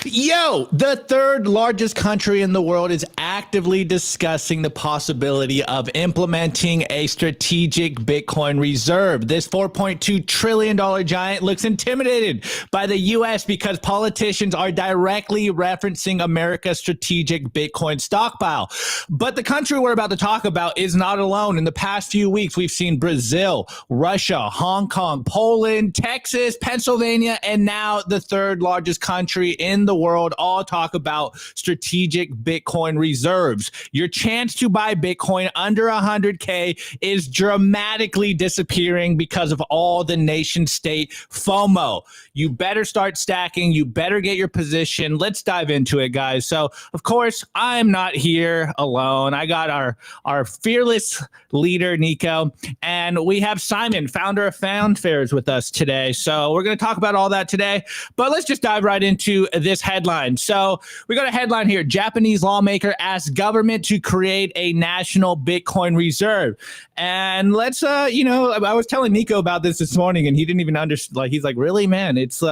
Yo, the third largest country in the world is actively discussing the possibility of implementing a strategic Bitcoin reserve. This $4.2 trillion giant looks intimidated by the U.S. because politicians are directly referencing America's strategic Bitcoin stockpile. But the country we're about to talk about is not alone. In the past few weeks, we've seen Brazil, Russia, Hong Kong, Poland, Texas, Pennsylvania, and now the third largest country in the world all talk about strategic Bitcoin reserves. Your chance to buy Bitcoin under 100K is dramatically disappearing because of all the nation state FOMO. You better start stacking. You better get your position. Let's dive into it, guys. So, of course, I'm not here alone. I got our fearless leader, Nico, and we have Simon, founder of Fanfares, with us today. So we're going to talk about all that today, but let's just dive right into this headline. So we got a headline here. Japanese lawmaker asks government to create a national Bitcoin reserve. And let's, I was telling Nico about this morning, and he didn't even understand. Like, he's like, really, man? It's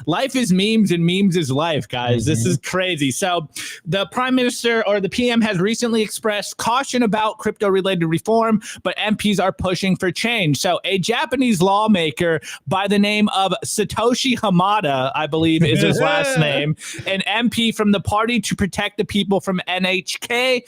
life is memes and memes is life, guys. Mm-hmm. This is crazy. So the prime minister or the PM has recently expressed caution about crypto-related reform, but MPs are pushing for change. So a Japanese lawmaker by the name of Satoshi Hamada, I believe is his last name, an MP from the Party to Protect the People from NHK,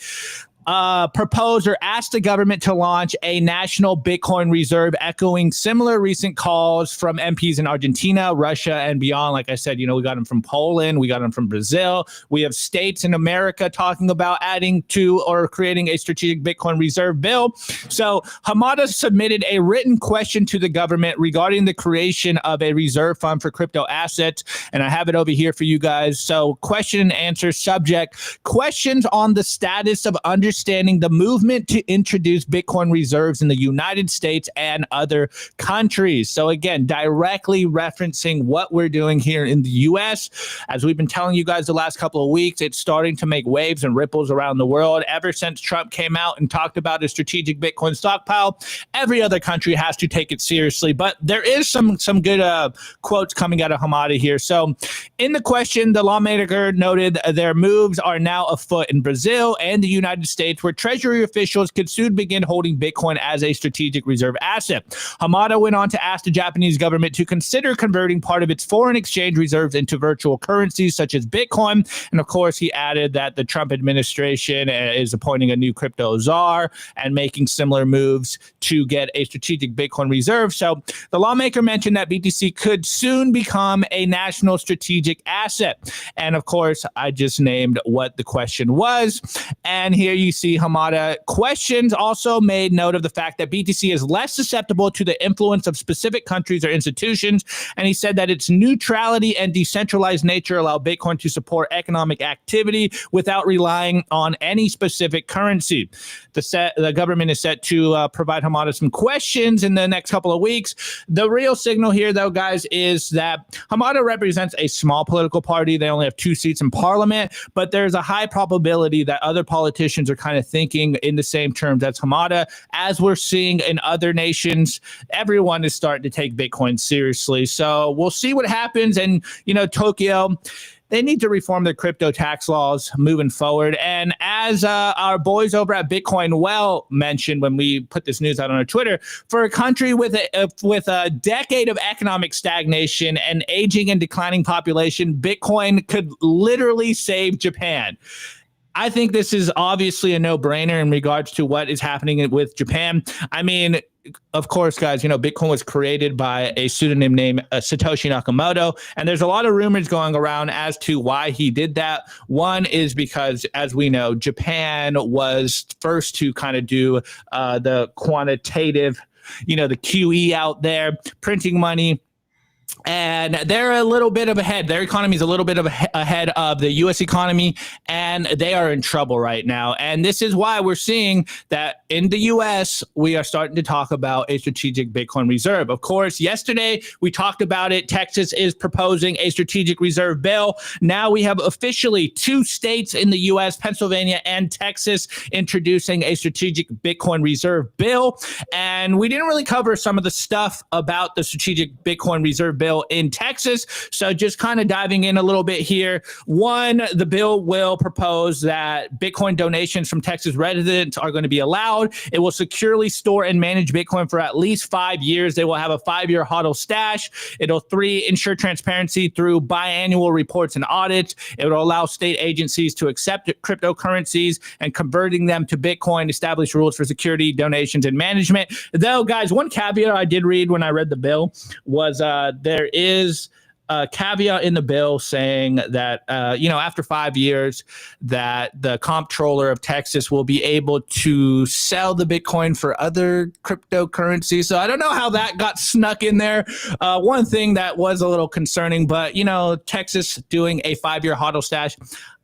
proposed or asked the government to launch a national Bitcoin reserve, echoing similar recent calls from MPs in Argentina, Russia, and beyond. Like I said, we got them from Poland, we got them from Brazil. We have states in America talking about adding to or creating a strategic Bitcoin reserve bill. So Hamada submitted a written question to the government regarding the creation of a reserve fund for crypto assets, and I have it over here for you guys. So question and answer subject: questions on the status of understanding the movement to introduce Bitcoin reserves in the United States and other countries. So again, directly referencing what we're doing here in the US. As we've been telling you guys the last couple of weeks, it's starting to make waves and ripples around the world. Ever since Trump came out and talked about a strategic Bitcoin stockpile, every other country has to take it seriously. But there is some good quotes coming out of Hamada here. So in the question, the lawmaker noted their moves are now afoot in Brazil and the United States, where Treasury officials could soon begin holding Bitcoin as a strategic reserve asset. Hamada went on to ask the Japanese government to consider converting part of its foreign exchange reserves into virtual currencies such as Bitcoin. And of course, he added that the Trump administration is appointing a new crypto czar and making similar moves to get a strategic Bitcoin reserve. So the lawmaker mentioned that BTC could soon become a national strategic asset. And of course, I just named what the question was. And here you see Hamada questions also made note of the fact that BTC is less susceptible to the influence of specific countries or institutions. And he said that its neutrality and decentralized nature allow Bitcoin to support economic activity without relying on any specific currency. The government is set to provide Hamada some questions in the next couple of weeks. The real signal here, though, guys, is that Hamada represents a small political party. They only have 2 seats in parliament, but there's a high probability that other politicians are kind of thinking in the same terms as Hamada. As we're seeing in other nations, everyone is starting to take Bitcoin seriously. So we'll see what happens. And, Tokyo, they need to reform their crypto tax laws moving forward. And as our boys over at Bitcoin Well mentioned when we put this news out on our Twitter, for a country with a decade of economic stagnation and aging and declining population, Bitcoin could literally save Japan. I think this is obviously a no-brainer in regards to what is happening with Japan. I mean, of course, guys, Bitcoin was created by a pseudonym named Satoshi Nakamoto, and there's a lot of rumors going around as to why he did that. One is because, as we know, Japan was first to kind of do the quantitative, the QE out there, printing money. And they're a little bit of ahead. Their economy is a little bit of ahead of the U.S. economy, and they are in trouble right now. And this is why we're seeing that in the U.S., we are starting to talk about a strategic Bitcoin reserve. Of course, yesterday we talked about it. Texas is proposing a strategic reserve bill. Now we have officially 2 states in the U.S., Pennsylvania and Texas, introducing a strategic Bitcoin reserve bill. And we didn't really cover some of the stuff about the strategic Bitcoin reserve bill bill in Texas. So just kind of diving in a little bit here. One, the bill will propose that Bitcoin donations from Texas residents are going to be allowed. It will securely store and manage Bitcoin for at least 5 years. They will have a 5-year HODL stash. It'll 3, ensure transparency through biannual reports and audits. It will allow state agencies to accept cryptocurrencies and converting them to Bitcoin, establish rules for security, donations, and management. Though, guys, one caveat I did read when I read the bill was there is a caveat in the bill saying that, after 5 years, that the comptroller of Texas will be able to sell the Bitcoin for other cryptocurrencies. So I don't know how that got snuck in there. One thing that was a little concerning, but, Texas doing a 5-year HODL stash,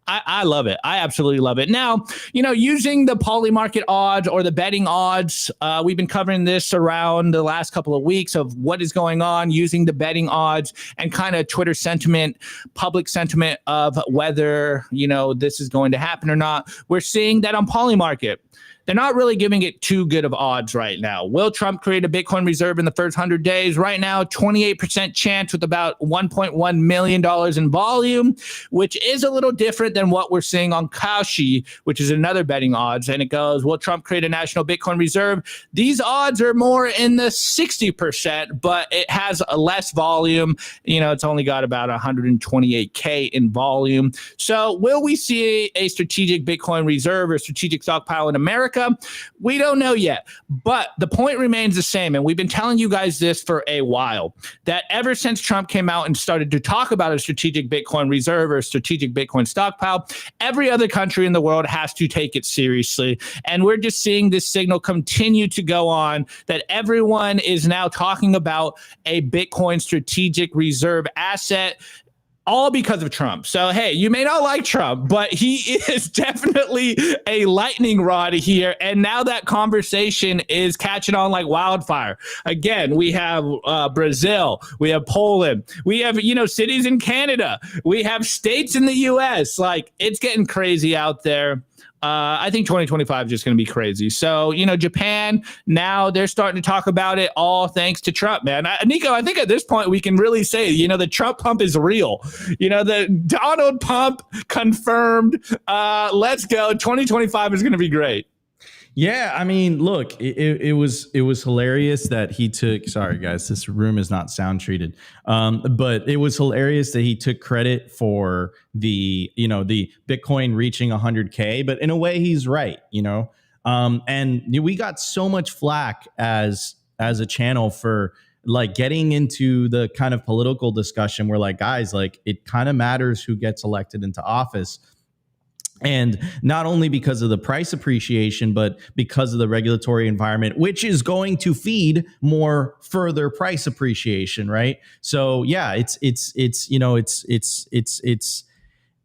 I love it. I absolutely love it. Now, using the poly market odds or the betting odds, we've been covering this around the last couple of weeks of what is going on using the betting odds and kind of Twitter sentiment, public sentiment of whether, this is going to happen or not. We're seeing that on poly market, they're not really giving it too good of odds right now. Will Trump create a Bitcoin reserve in the first 100 days? Right now, 28% chance with about $1.1 million in volume, which is a little different than what we're seeing on Kalshi, which is another betting odds. And it goes, will Trump create a national Bitcoin reserve? These odds are more in the 60%, but it has a less volume. It's only got about 128K in volume. So will we see a strategic Bitcoin reserve or strategic stockpile in America? We don't know yet, but the point remains the same. And we've been telling you guys this for a while, that ever since Trump came out and started to talk about a strategic Bitcoin reserve or a strategic Bitcoin stockpile, every other country in the world has to take it seriously. And we're just seeing this signal continue to go on that everyone is now talking about a Bitcoin strategic reserve asset, all because of Trump. So, hey, you may not like Trump, but he is definitely a lightning rod here. And now that conversation is catching on like wildfire. Again, we have Brazil, we have Poland, we have, cities in Canada, we have states in the US. Like, it's getting crazy out there. I think 2025 is just going to be crazy. So, Japan, now they're starting to talk about it, all thanks to Trump, man. Nico, I think at this point we can really say, the Trump pump is real. The Donald pump confirmed. Let's go. 2025 is going to be great. Yeah, I mean, look, it was hilarious that he took. Sorry, guys, this room is not sound treated. But it was hilarious that he took credit for the Bitcoin reaching 100K. But in a way, he's right. And we got so much flack as a channel for like getting into the kind of political discussion where like, guys, like it kind of matters who gets elected into office. And not only because of the price appreciation, but because of the regulatory environment, which is going to feed more further price appreciation, right? So yeah, it's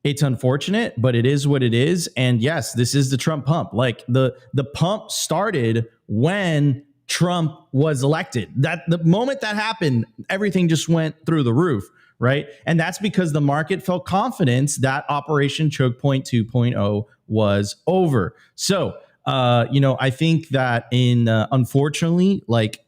unfortunate, but it is what it is. And yes, this is the Trump pump. Like the pump started when Trump was elected. That the moment that happened, everything just went through the roof. Right. And that's because the market felt confidence that Operation Choke Point 2.0 was over. So, I think that unfortunately, like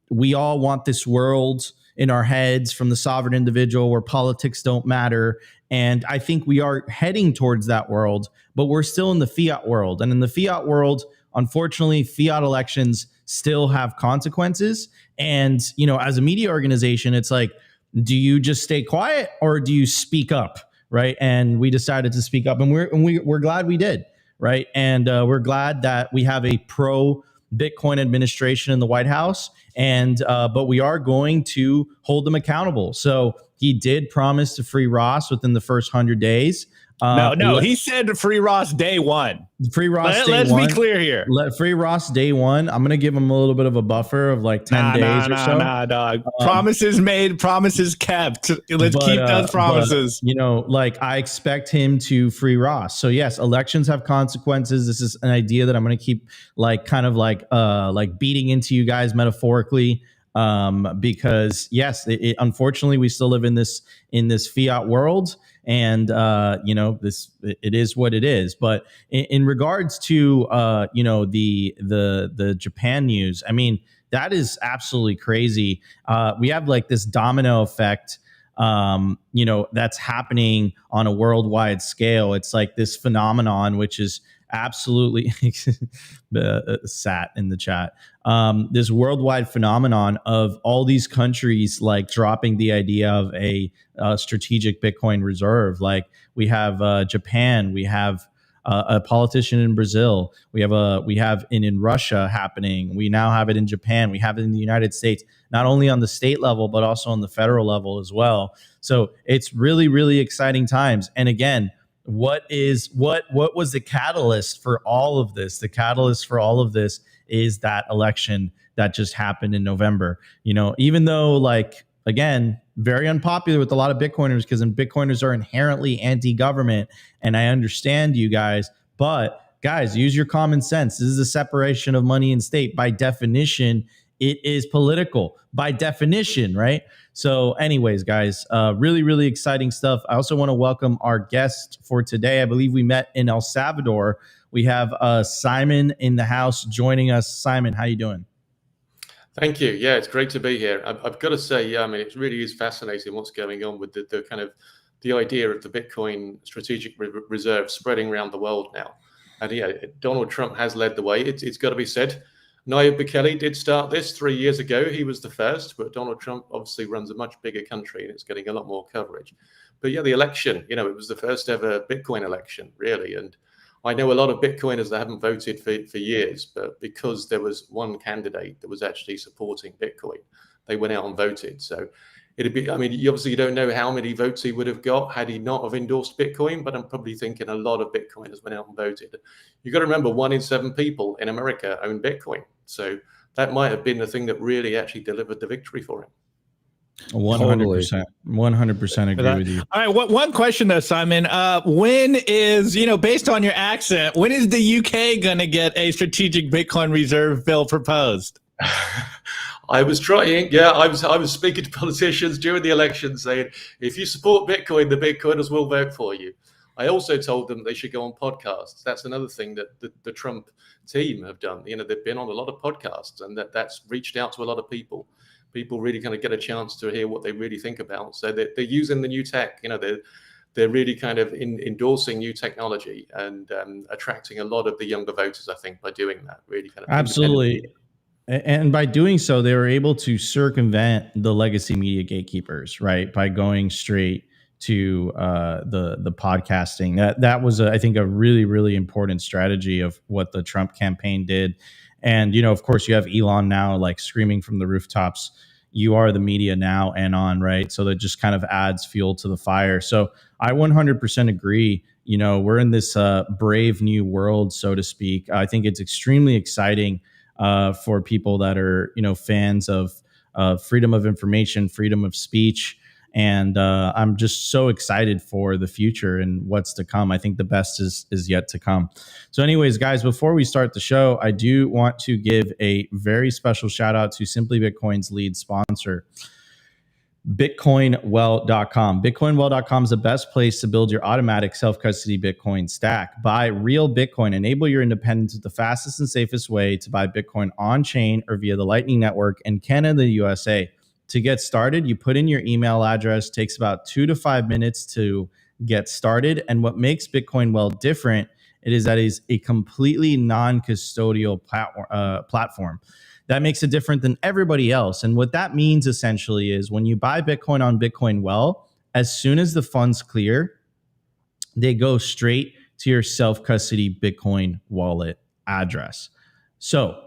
we all want this world in our heads from the sovereign individual where politics don't matter. And I think we are heading towards that world, but we're still in the fiat world. And in the fiat world, unfortunately, fiat elections still have consequences. And, as a media organization, it's like, do you just stay quiet or do you speak up, right? And we decided to speak up, and we're glad we did, right? And we're glad that we have a pro Bitcoin administration in the White House, and but we are going to hold them accountable. So he did promise to free Ross within the first 100 days. No, he said free Ross day one. Free Ross day let's one. Let's be clear here. Free Ross day one. I'm going to give him a little bit of a buffer of like 10 days or so. Nah, dog. Promises made, promises kept. Let's keep those promises. But, I expect him to free Ross. So yes, elections have consequences. This is an idea that I'm going to keep beating into you guys metaphorically. Because yes, unfortunately we still live in this fiat world. And it is what it is. But in regards to the Japan news, I mean, That is absolutely crazy. We have like this domino effect, that's happening on a worldwide scale. It's like this phenomenon, which is absolutely sat in the chat. This worldwide phenomenon of all these countries like dropping the idea of a strategic Bitcoin reserve. Like we have Japan, we have a politician in Brazil, we have in Russia happening. We now have it in Japan. We have it in the United States, not only on the state level but also on the federal level as well. So it's really, really exciting times. And again, what was the catalyst for all of this? The catalyst for all of this is that election that just happened in November. Even though, like, again, very unpopular with a lot of Bitcoiners, because Bitcoiners are inherently anti-government, and I understand you guys, but guys, use your common sense. This is a separation of money and state. By definition, it is political by definition, right? So anyways, guys, really, really exciting stuff. I also want to welcome our guest for today. I believe we met in El Salvador. We have Simon in the house joining us. Simon, how you doing? Thank you. Yeah, it's great to be here. I've got to say, yeah, I mean, it really is fascinating what's going on with the kind of the idea of the Bitcoin strategic reserve spreading around the world now. And yeah, Donald Trump has led the way. It's got to be said. Nayib Bukele did start this 3 years ago. He was the first, but Donald Trump obviously runs a much bigger country and it's getting a lot more coverage. But yeah, the election, it was the first ever Bitcoin election, really. And I know a lot of Bitcoiners that haven't voted for years, but because there was one candidate that was actually supporting Bitcoin, they went out and voted. So it'd be, you obviously don't know how many votes he would have got had he not have endorsed Bitcoin, but I'm probably thinking a lot of Bitcoiners went out and voted. You got to remember 1 in 7 people in America own Bitcoin. So that might have been the thing that really actually delivered the victory for him. 100%. 100% agree with you. All right. One question though, Simon. When is, based on your accent, when is the UK going to get a strategic Bitcoin reserve bill proposed? I was trying. Yeah, I was speaking to politicians during the election saying, if you support Bitcoin, the Bitcoiners will vote for you. I also told them they should go on podcasts. That's another thing that the Trump team have done. They've been on a lot of podcasts, and that's reached out to a lot of people. People really kind of get a chance to hear what they really think about. So they're using the new tech. They're really kind of endorsing new technology and attracting a lot of the younger voters, I think, by doing that. Really kind of absolutely. And by doing so, they were able to circumvent the legacy media gatekeepers, right? By going straight to the podcasting. That was, I think, a really, really important strategy of what the Trump campaign did. And, of course, you have Elon now like screaming from the rooftops, you are the media now and on, right? So that just kind of adds fuel to the fire. So I 100% agree. We're in this brave new world, so to speak. I think it's extremely exciting for people that are, fans of freedom of information, freedom of speech. And I'm just so excited for the future and what's to come. I think the best is yet to come. So anyways, guys, before we start the show, I do want to give a very special shout out to Simply Bitcoin's lead sponsor, BitcoinWell.com. BitcoinWell.com is the best place to build your automatic self-custody Bitcoin stack. Buy real Bitcoin. Enable your independence with the fastest and safest way to buy Bitcoin on-chain or via the Lightning Network in Canada, USA. To get started, you put in your email address. It takes about 2 to 5 minutes to get started. And what makes Bitcoin Well different, it is a completely non-custodial platform. That makes it different than everybody else. And what that means essentially is when you buy Bitcoin on Bitcoin Well, as soon as the funds clear, they go straight to your self-custody Bitcoin wallet address. So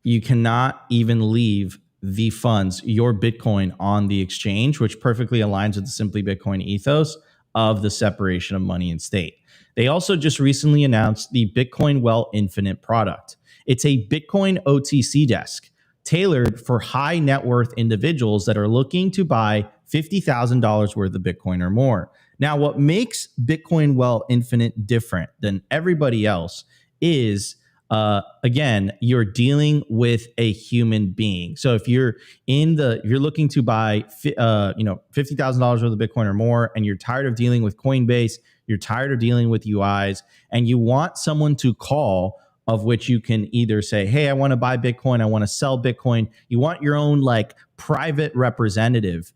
you cannot even leave the funds, your Bitcoin, on the exchange, which perfectly aligns with the Simply Bitcoin ethos of the separation of money and state. They also just recently announced the Bitcoin Well Infinite product. It's a Bitcoin OTC desk tailored for high net worth individuals that are looking to buy $50,000 worth of Bitcoin or more. Now, what makes Bitcoin Well Infinite different than everybody else is again, you're dealing with a human being. So if you're looking to buy, $50,000 worth of Bitcoin or more, and you're tired of dealing with Coinbase, you're tired of dealing with UIs, and you want someone to call of which you can either say, hey, I want to buy Bitcoin, I want to sell Bitcoin. You want your own like private representative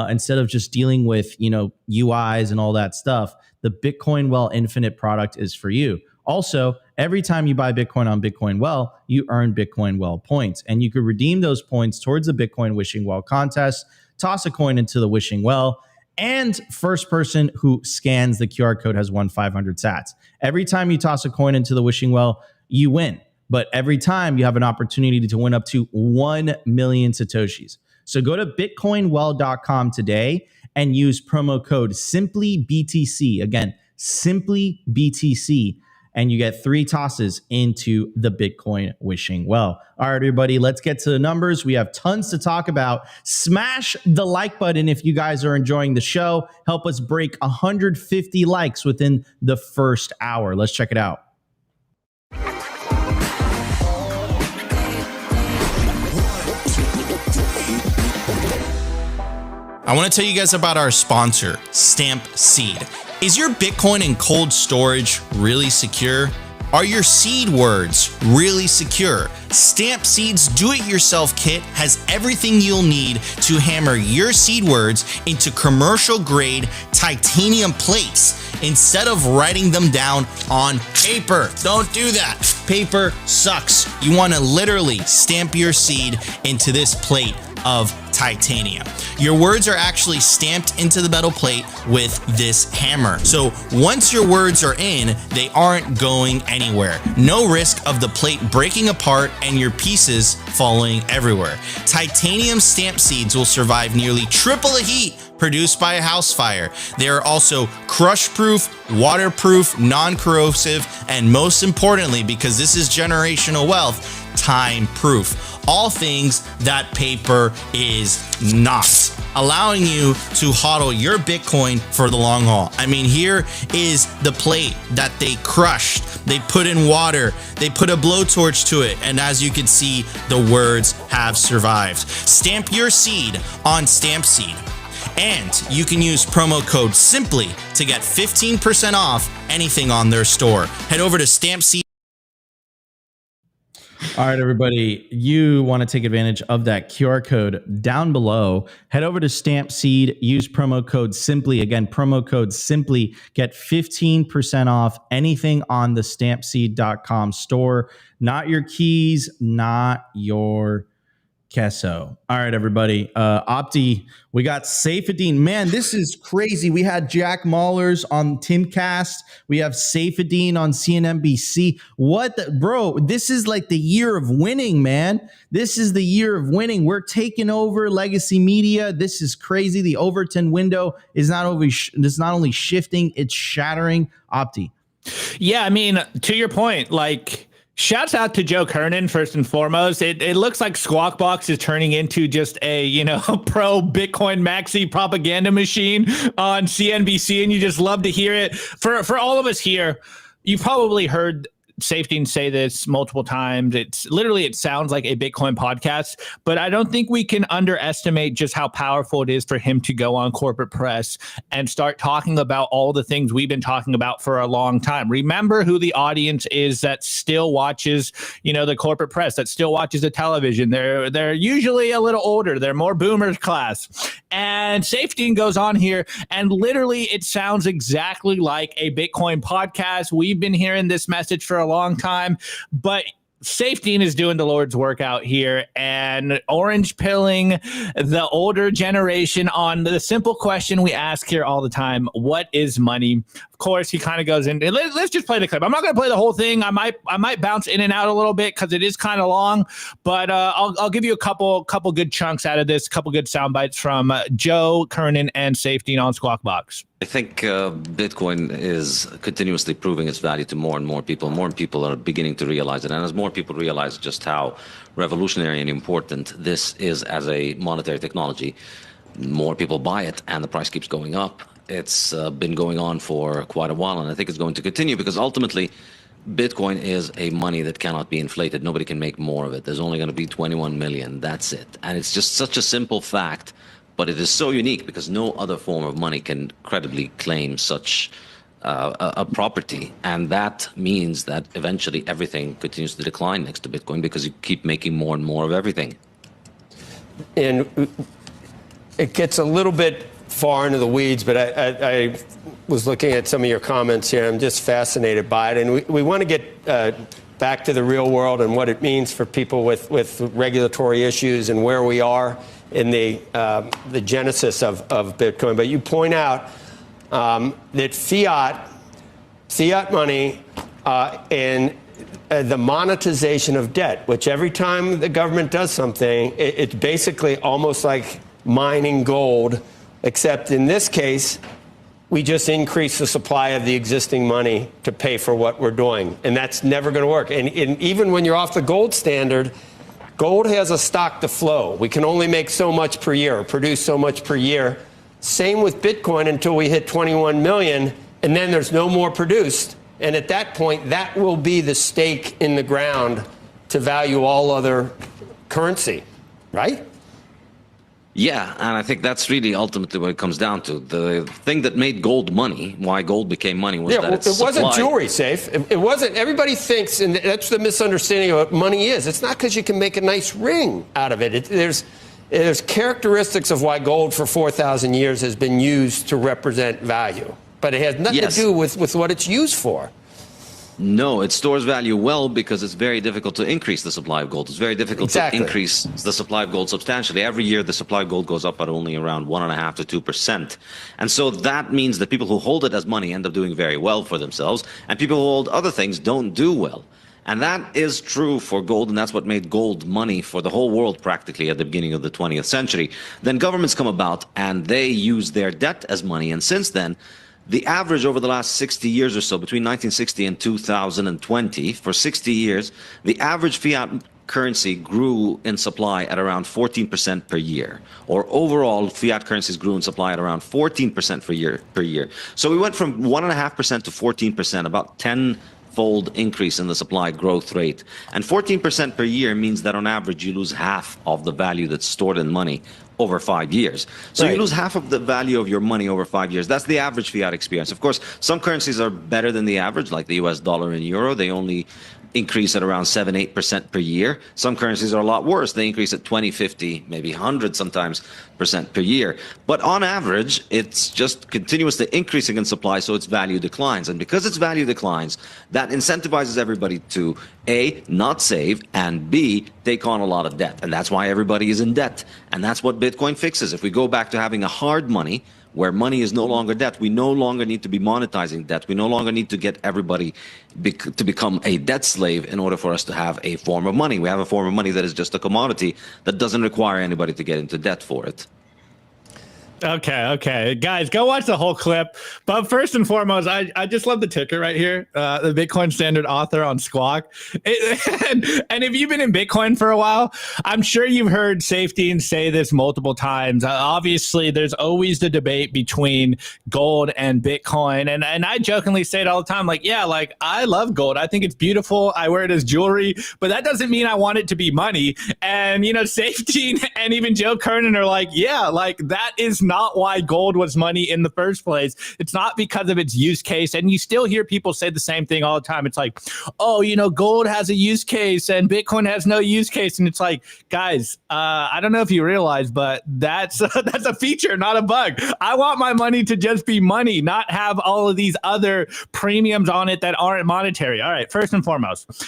instead of just dealing with, UIs and all that stuff. The Bitcoin Well Infinite product is for you. Also, every time you buy Bitcoin on Bitcoin Well, you earn Bitcoin Well points, and you could redeem those points towards the Bitcoin Wishing Well contest, toss a coin into the Wishing Well, and first person who scans the QR code has won 500 sats. Every time you toss a coin into the Wishing Well, you win. But every time you have an opportunity to win up to 1 million Satoshis. So go to bitcoinwell.com today and use promo code simplybtc. Again, simplybtc. And you get 3 tosses into the Bitcoin Wishing Well. All right, everybody, let's get to the numbers. We have tons to talk about. Smash the like button if you guys are enjoying the show. Help us break 150 likes within the first hour. Let's check it out. I want to tell you guys about our sponsor, Stampseed. Is your Bitcoin in cold storage really secure? Are your seed words really secure? Stampseed's do-it-yourself kit has everything you'll need to hammer your seed words into commercial-grade titanium plates instead of writing them down on paper. Don't do that. Paper sucks. You want to literally stamp your seed into this plate of titanium. Your words are actually stamped into the metal plate with this hammer. So once your words are in, they aren't going anywhere. No risk of the plate breaking apart and your pieces falling everywhere. Titanium stamp seeds will survive nearly triple the heat produced by a house fire. They are also crush-proof, waterproof, non-corrosive, and most importantly, because this is generational wealth, time-proof. All things that paper is not, allowing you to hodl your Bitcoin for the long haul. I mean, here is the plate that they crushed. They put in water. They put a blowtorch to it. And as you can see, the words have survived. Stamp your seed on Stampseed. And you can use promo code SIMPLY to get 15% off anything on their store. Head over to Stampseed. All right, everybody, you want to take advantage of that QR code down below. Head over to Stampseed, use promo code SIMPLY. Again, promo code SIMPLY. Get 15% off anything on the stampseed.com store. Not your keys, not your queso. All right, everybody. Opti, we got Saifdean. Man, this is crazy. We had Jack Mahlers on Timcast. We have Saifdean on CNBC. What the, bro, this is like the year of winning, man. This is the year of winning. We're taking over legacy media. This is crazy. The Overton window is not only shifting, it's shattering. Opti. Yeah, I mean, to your point, like, shouts out to Joe Kernan, first and foremost. It looks like Squawk Box is turning into just a, pro Bitcoin maxi propaganda machine on CNBC, and you just love to hear it. For all of us here, you probably heard Saifdean say this multiple times. It sounds like a Bitcoin podcast, but I don't think we can underestimate just how powerful it is for him to go on corporate press and start talking about all the things we've been talking about for a long time. Remember who the audience is that still watches, the corporate press, that still watches the television. They're usually a little older. They're more boomers class. And Saifdean goes on here, and literally it sounds exactly like a Bitcoin podcast. We've been hearing this message for a long time, but Saifdean is doing the Lord's work out here and orange pilling the older generation on the simple question we ask here all the time: what is money? Of course, he kind of goes in. Let's just play the clip. I'm not going to play the whole thing. I might bounce in and out a little bit because it is kind of long, but I'll give you a couple good chunks out of this, a couple good sound bites from Joe Kernan and Saifdean on Squawk Box. I think Bitcoin is continuously proving its value to more and more people. More people are beginning to realize it. And as more people realize just how revolutionary and important this is as a monetary technology, more people buy it and the price keeps going up. It's been going on for quite a while, and I think it's going to continue because ultimately Bitcoin is a money that cannot be inflated. Nobody can make more of it. There's only going to be 21 million. That's it. And it's just such a simple fact. But it is so unique because no other form of money can credibly claim such a property, and that means that eventually everything continues to decline next to Bitcoin because you keep making more and more of everything. And it gets a little bit far into the weeds, but I was looking at some of your comments here. I'm just fascinated by it, and we want to get back to the real world and what it means for people with regulatory issues and where we are in the genesis of Bitcoin. But you point out that fiat money and the monetization of debt, which every time the government does something, it's basically almost like mining gold, except in this case, we just increase the supply of the existing money to pay for what we're doing. And that's never going to work. And even when you're off the gold standard, gold has a stock to flow. We can only make so much per year, or produce so much per year. Same with Bitcoin until we hit 21 million, and then there's no more produced. And at that point, that will be the stake in the ground to value all other currency, right? Yeah, and I think that's really ultimately what it comes down to. The thing that made gold money, why gold became money, was that its it wasn't supply. jewelry, Saif. It wasn't. Everybody thinks, and that's the misunderstanding of what money is. It's not because you can make a nice ring out of it. There's characteristics of why gold for 4,000 years has been used to represent value, but it has nothing to do with what it's used for. No, it stores value well because it's very difficult to increase the supply of gold. It's very difficult to increase the supply of gold substantially. Every year, the supply of gold goes up at only around 1.5% to 2%. And so that means that people who hold it as money end up doing very well for themselves, and people who hold other things don't do well. And that is true for gold, and that's what made gold money for the whole world practically at the beginning of the 20th century. Then governments come about, and they use their debt as money. And since then, the average over the last 60 years or so, between 1960 and 2020, for 60 years, the average fiat currency grew in supply at around 14% per year. Or overall, fiat currencies grew in supply at around 14% per year. So we went from 1.5% to 14%, about 10-fold increase in the supply growth rate. And 14% per year means that on average, you lose half of the value that's stored in money over 5 years. So you lose half of the value of your money over 5 years. That's the average fiat experience. Of course, some currencies are better than the average, like the US dollar and euro. They only increase at around 7-8% per year. Some currencies are a lot worse. They increase at 20, 50, maybe 100 sometimes % per year. But on average, it's just continuously increasing in supply, so its value declines. And because its value declines, that incentivizes everybody to A, not save, and B, take on a lot of debt. And that's why everybody is in debt. And that's what Bitcoin fixes. If we go back to having a hard money, where money is no longer debt, we no longer need to be monetizing debt. We no longer need to get everybody to become a debt slave in order for us to have a form of money. We have a form of money that is just a commodity that doesn't require anybody to get into debt for it. Okay. Guys, go watch the whole clip. But first and foremost, I just love the ticker right here, the Bitcoin Standard Author on Squawk. And if you've been in Bitcoin for a while, I'm sure you've heard Saifdean say this multiple times. Obviously, there's always the debate between gold and Bitcoin. And I jokingly say it all the time, like, yeah, like, I love gold. I think it's beautiful. I wear it as jewelry, but that doesn't mean I want it to be money. And, you know, Saifdean and even Joe Kernan are like, yeah, like, that is not why gold was money in the first place. It's not because of its use case. And you still hear people say the same thing all the time. It's like, oh, you know, gold has a use case and Bitcoin has no use case. And it's like, guys, I don't know if you realize, but that's a feature, not a bug. I want my money to just be money, not have all of these other premiums on it that aren't monetary. All right, first and foremost,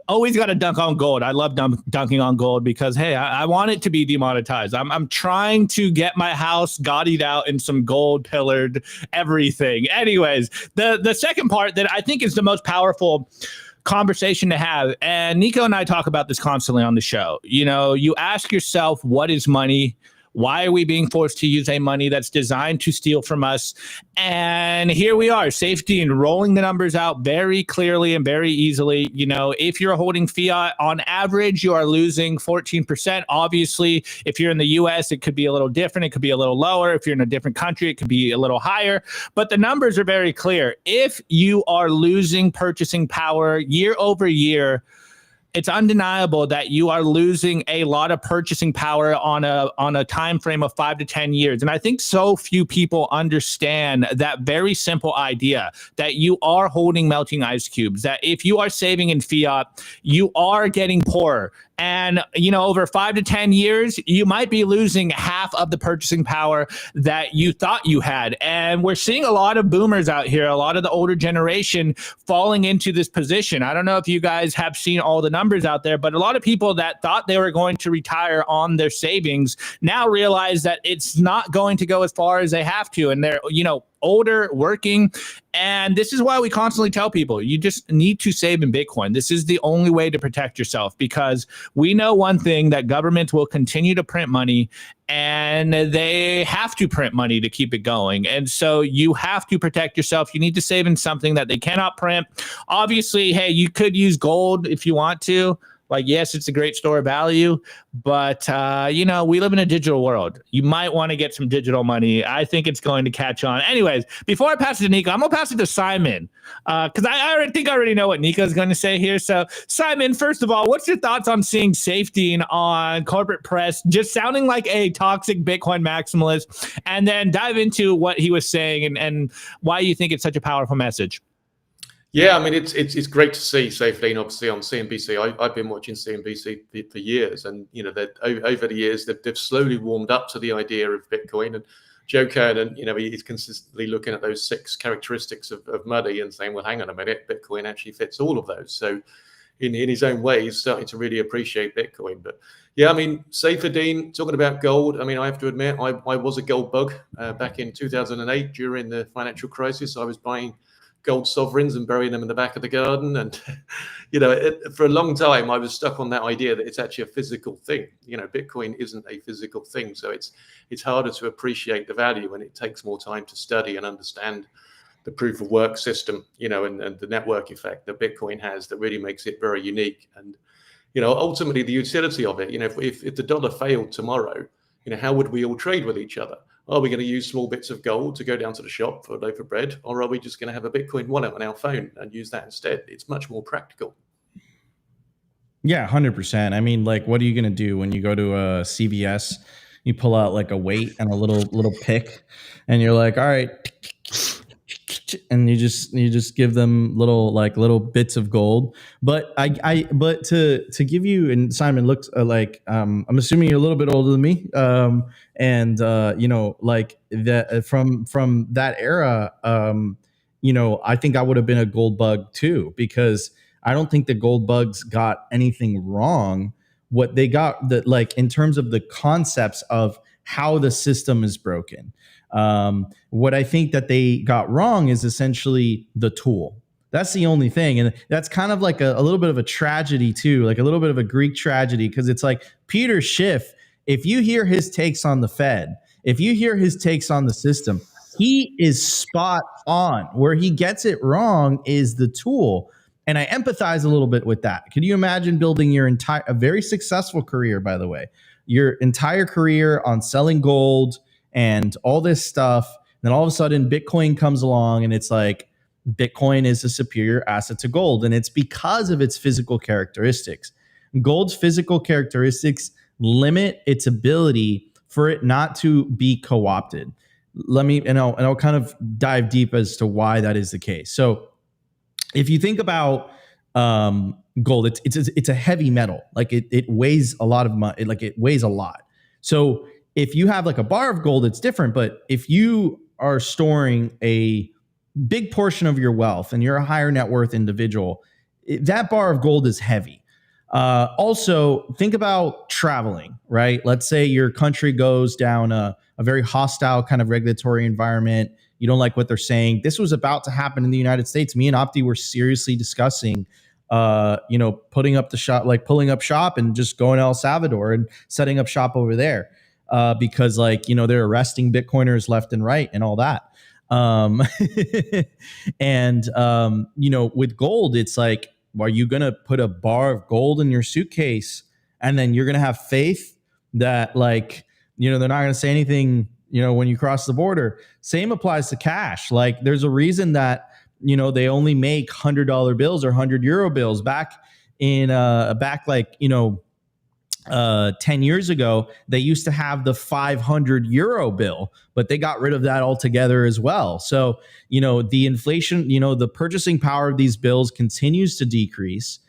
always got to dunk on gold. I love dunking on gold because, hey, I want it to be demonetized. I'm trying to get my house gaudied out in some gold pillared everything. Anyways, the second part that I think is the most powerful conversation to have, and Nico and I talk about this constantly on the show. You know, you ask yourself, what is money? Why are we being forced to use a money that's designed to steal from us? And here we are, Saifdean rolling the numbers out very clearly and very easily. You know, if you're holding fiat, on average, you are losing 14%. Obviously, if you're in the US, it could be a little different. It could be a little lower. If you're in a different country, it could be a little higher. But the numbers are very clear. If you are losing purchasing power year over year, it's undeniable that you are losing a lot of purchasing power on a time frame of 5 to 10 years. And I think so few people understand that very simple idea that you are holding melting ice cubes, that if you are saving in fiat, you are getting poorer. And, over 5 to 10 years, you might be losing half of the purchasing power that you thought you had. And we're seeing a lot of boomers out here, a lot of the older generation falling into this position. I don't know if you guys have seen all the numbers out there, but a lot of people that thought they were going to retire on their savings now realize that it's not going to go as far as they have to. And they're, older, working. And this is why we constantly tell people, you just need to save in Bitcoin. This is the only way to protect yourself, because we know one thing, that governments will continue to print money, and they have to print money to keep it going. And so you have to protect yourself. You need to save in something that they cannot print. Obviously, hey, you could use gold if you want to. Like, yes, it's a great store of value, but, we live in a digital world. You might want to get some digital money. I think it's going to catch on. Anyways, before I pass it to Nico, I'm going to pass it to Simon, because I already know what Nico is going to say here. So, Simon, first of all, what's your thoughts on seeing Saifdean on corporate press just sounding like a toxic Bitcoin maximalist? And then dive into what he was saying and why you think it's such a powerful message. Yeah, I mean, it's great to see Saifdean obviously on CNBC. I've been watching CNBC for years, and that over the years they've slowly warmed up to the idea of Bitcoin. And Joe Kernan, he's consistently looking at those 6 characteristics of money and saying, well, hang on a minute, Bitcoin actually fits all of those. So in his own way, he's starting to really appreciate Bitcoin. But yeah, I mean, Saifdean, talking about gold, I mean, I have to admit, I was a gold bug back in 2008 during the financial crisis. I was buying gold sovereigns and burying them in the back of the garden. And, for a long time, I was stuck on that idea that it's actually a physical thing. Bitcoin isn't a physical thing. So it's harder to appreciate the value, and it takes more time to study and understand the proof of work system, and the network effect that Bitcoin has that really makes it very unique. And, ultimately the utility of it, if the dollar failed tomorrow, how would we all trade with each other? Are we going to use small bits of gold to go down to the shop for a loaf of bread? Or are we just going to have a Bitcoin wallet on our phone and use that instead? It's much more practical. Yeah, 100%. I mean, like, what are you going to do when you go to a CVS? You pull out like a weight and a little pick, and you're like, all right, and you just give them little bits of gold. But but to give you, and Simon looks like I'm assuming you're a little bit older than me, and like that from that era, I think I would have been a gold bug too, because I don't think the gold bugs got anything wrong. What they got, that like in terms of the concepts of how the system is broken. What I think that they got wrong is essentially the tool. That's the only thing. And that's kind of like a little bit of a tragedy too, like a little bit of a Greek tragedy, because it's like Peter Schiff, if you hear his takes on the Fed, if you hear his takes on the system, he is spot on. Where he gets it wrong is the tool. And I empathize a little bit with that. Can you imagine building your a very successful career, by the way, your entire career on selling gold and all this stuff. Then all of a sudden Bitcoin comes along and it's like Bitcoin is a superior asset to gold. And it's because of its physical characteristics. Gold's physical characteristics limit its ability for it not to be co-opted. I'll kind of dive deep as to why that is the case. So if you think about gold, it's a heavy metal. Like it weighs a lot of money. Like it weighs a lot. So if you have like a bar of gold, it's different. But if you are storing a big portion of your wealth and you're a higher net worth individual, that bar of gold is heavy. Also, think about traveling, right? Let's say your country goes down a very hostile kind of regulatory environment. You don't like what they're saying. This was about to happen in the United States. Me and Opti were seriously discussing, putting up the shop and just going to El Salvador and setting up shop over there, because they're arresting Bitcoiners left and right and all that. With gold, it's like, are you going to put a bar of gold in your suitcase and then you're going to have faith that they're not going to say anything, when you cross the border? Same applies to cash. Like there's a reason that, they only make $100 bills or €100 bills. Back in back 10 years ago, they used to have the 500 euro bill, but they got rid of that altogether as well. So, the inflation, the purchasing power of these bills continues to decrease.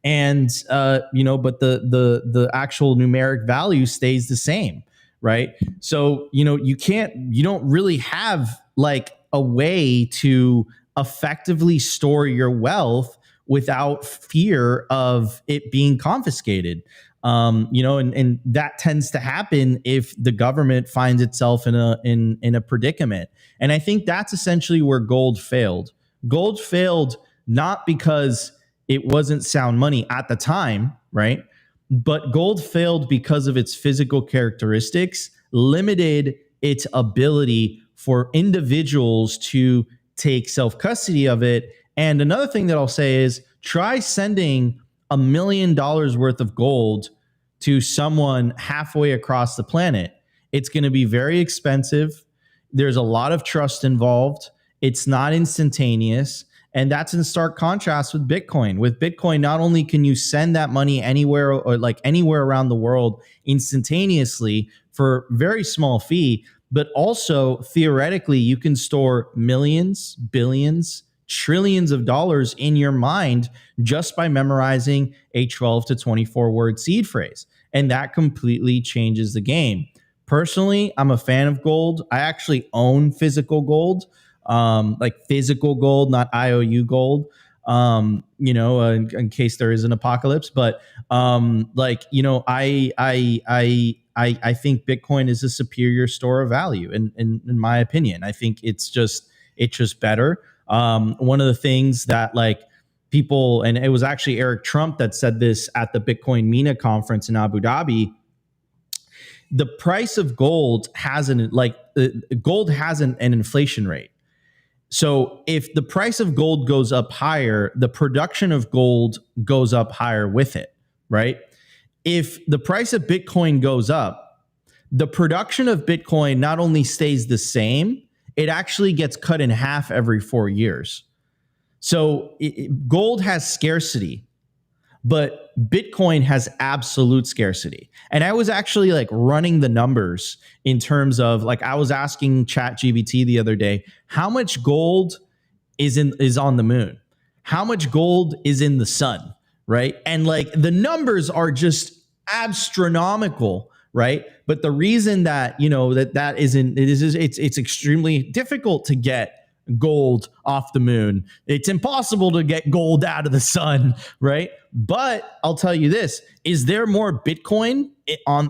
And, but the actual numeric value stays the same, right? So, you don't really have like a way to effectively store your wealth without fear of it being confiscated. And that tends to happen if the government finds itself in a predicament. And I think that's essentially where gold failed. Gold failed not because it wasn't sound money at the time, right? But gold failed because of its physical characteristics, limited its ability for individuals to take self-custody of it. And another thing that I'll say is try sending $1 million worth of gold to someone halfway across the planet. It's going to be very expensive. There's a lot of trust involved. It's not instantaneous. And that's in stark contrast with Bitcoin. With Bitcoin, not only can you send that money anywhere or like anywhere around the world instantaneously for a very small fee, but also theoretically you can store millions, billions, trillions of dollars in your mind just by memorizing a 12 to 24 word seed phrase. And that completely changes the game. Personally, I'm a fan of gold. I actually own physical gold, like physical gold, not IOU gold, in case there is an apocalypse. But I think Bitcoin is a superior store of value in my opinion. I think it's just better. One of the things that people, and it was actually Eric Trump that said this at the Bitcoin MENA conference in Abu Dhabi, the price of gold has an inflation rate. So if the price of gold goes up higher, the production of gold goes up higher with it, right? If the price of Bitcoin goes up, the production of Bitcoin not only stays the same, it actually gets cut in half every 4 years. So gold has scarcity, but Bitcoin has absolute scarcity. And I was actually running the numbers in terms of I was asking ChatGPT the other day, how much gold is on the moon? How much gold is in the sun, right? And the numbers are just astronomical, right? But the reason that it's extremely difficult to get gold off the moon. It's impossible to get gold out of the sun, right? But I'll tell you this, is there more Bitcoin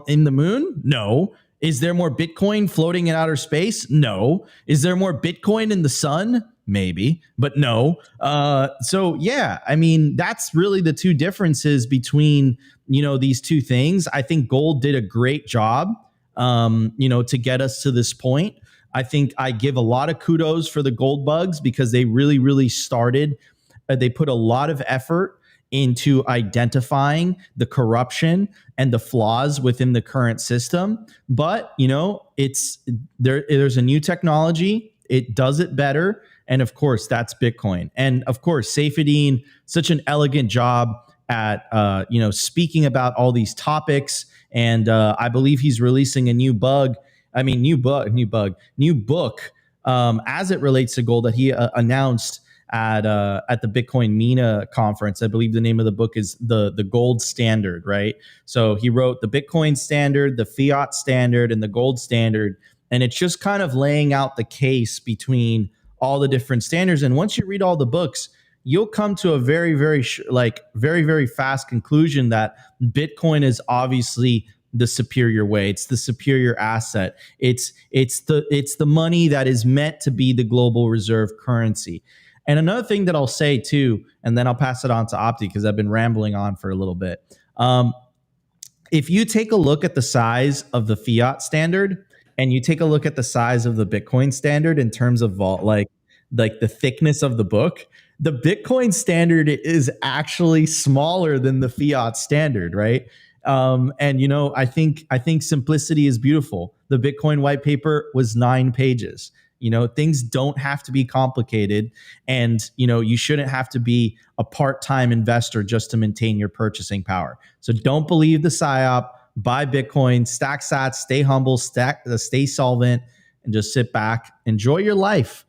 in the moon? No. Is there more Bitcoin floating in outer space? No. Is there more Bitcoin in the sun? Maybe, but no. So yeah, I mean, that's really the two differences between, these two things. I think gold did a great job, to get us to this point. I think I give a lot of kudos for the gold bugs because they really, really started. They put a lot of effort into identifying the corruption and the flaws within the current system. But, there's a new technology. It does it better. And of course, that's Bitcoin. And of course, Saifdean, such an elegant job at, speaking about all these topics. And I believe he's releasing a new book as it relates to gold that he announced at the Bitcoin MENA conference. I believe the name of the book is the Gold Standard, right? So he wrote the Bitcoin Standard, the Fiat Standard, and the Gold Standard, and it's just kind of laying out the case between all the different standards. And once you read all the books, you'll come to a very, very very fast conclusion that Bitcoin is obviously the superior way. It's the superior asset. It's the money that is meant to be the global reserve currency. And another thing that I'll say too, and then I'll pass it on to Opti because I've been rambling on for a little bit. If you take a look at the size of the fiat standard and you take a look at the size of the Bitcoin standard in terms of the thickness of the book, the Bitcoin standard is actually smaller than the fiat standard, right? I think simplicity is beautiful. The Bitcoin white paper was 9 pages. You know, things don't have to be complicated, and you know, you shouldn't have to be a part-time investor just to maintain your purchasing power. So don't believe the psyop. Buy Bitcoin, stack sats, stay humble, stay solvent, and just sit back, enjoy your life.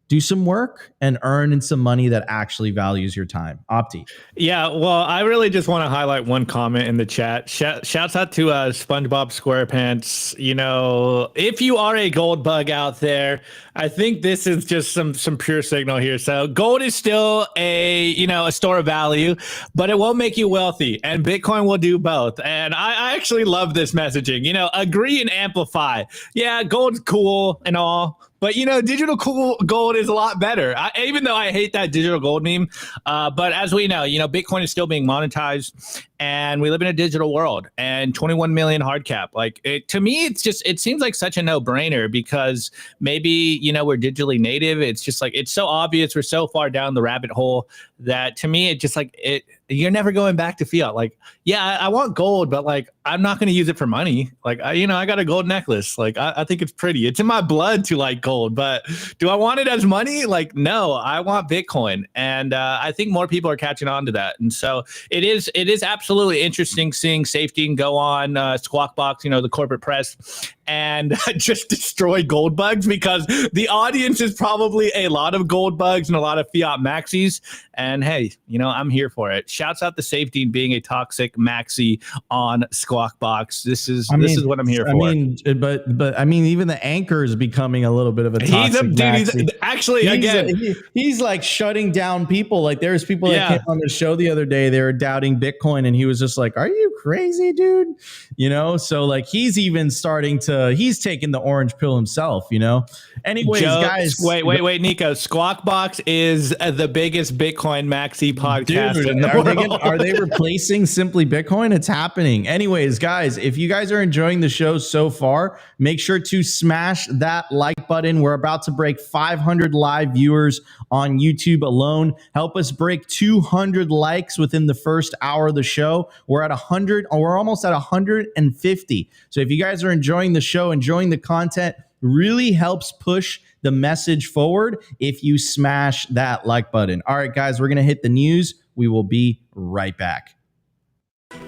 Do some work and earn in some money that actually values your time. Opti. Yeah, well, I really just want to highlight one comment in the chat. Shouts out to SpongeBob SquarePants. You know, if you are a gold bug out there, I think this is just some pure signal here. So gold is still a store of value, but it won't make you wealthy, and Bitcoin will do both. And I actually love this messaging. You know, agree and amplify. Yeah, gold's cool and all, but you know, digital gold is a lot better. Even though I hate that digital gold meme, but as we know, you know, Bitcoin is still being monetized, and we live in a digital world. And 21 million hard cap, like to me, it seems like such a no-brainer, because maybe, you know, we're digitally native. It's just like, it's so obvious. We're so far down the rabbit hole that to me, it just like you're never going back to fiat. Like, yeah, I want gold, but like, I'm not going to use it for money. Like, I got a gold necklace. Like, I think it's pretty. It's in my blood to like gold, but do I want it as money? Like, no, I want Bitcoin. And I think more people are catching on to that. And so it is absolutely interesting seeing Saifdean go on Squawk Box, you know, the corporate press, and just destroy gold bugs, because the audience is probably a lot of gold bugs and a lot of fiat maxis. And hey, you know, I'm here for it. Shouts out to Saifdean being a toxic maxi on Squawk Box. This is what I'm here for. I mean, but I mean, even the anchor is becoming a little bit of a toxic maxi. He's like shutting down people. Like there's people that came on the show the other day, they were doubting Bitcoin, and he was just like, "Are you crazy, dude?" You know, so like he's even starting to, he's taking the orange pill himself, you know. Anyways, guys, wait, Nico. Squawk Box is the biggest Bitcoin maxi podcast in the world. Are they replacing Simply Bitcoin? It's happening. Anyways, guys, if you guys are enjoying the show so far, make sure to smash that like button. We're about to break 500 live viewers on YouTube alone. Help us break 200 likes within the first hour of the show. We're at 100, or we're almost at 150. So if you guys are enjoying the show, enjoying the content, really helps push the message forward if you smash that like button. All right, guys, we're going to hit the news. We will be right back.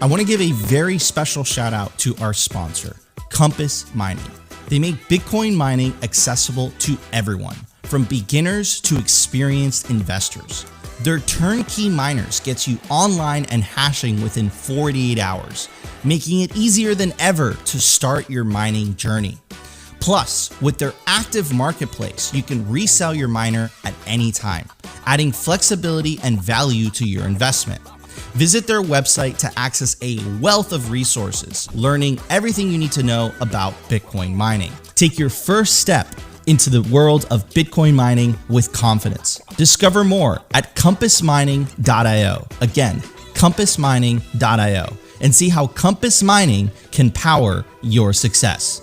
I want to give a very special shout out to our sponsor, Compass Mining. They make Bitcoin mining accessible to everyone, from beginners to experienced investors. Their turnkey miners gets you online and hashing within 48 hours, making it easier than ever to start your mining journey. Plus, with their active marketplace, you can resell your miner at any time, adding flexibility and value to your investment. Visit their website to access a wealth of resources, learning everything you need to know about Bitcoin mining. Take your first step into the world of Bitcoin mining with confidence. Discover more at compassmining.io. Again, compassmining.io, and see how Compass Mining can power your success.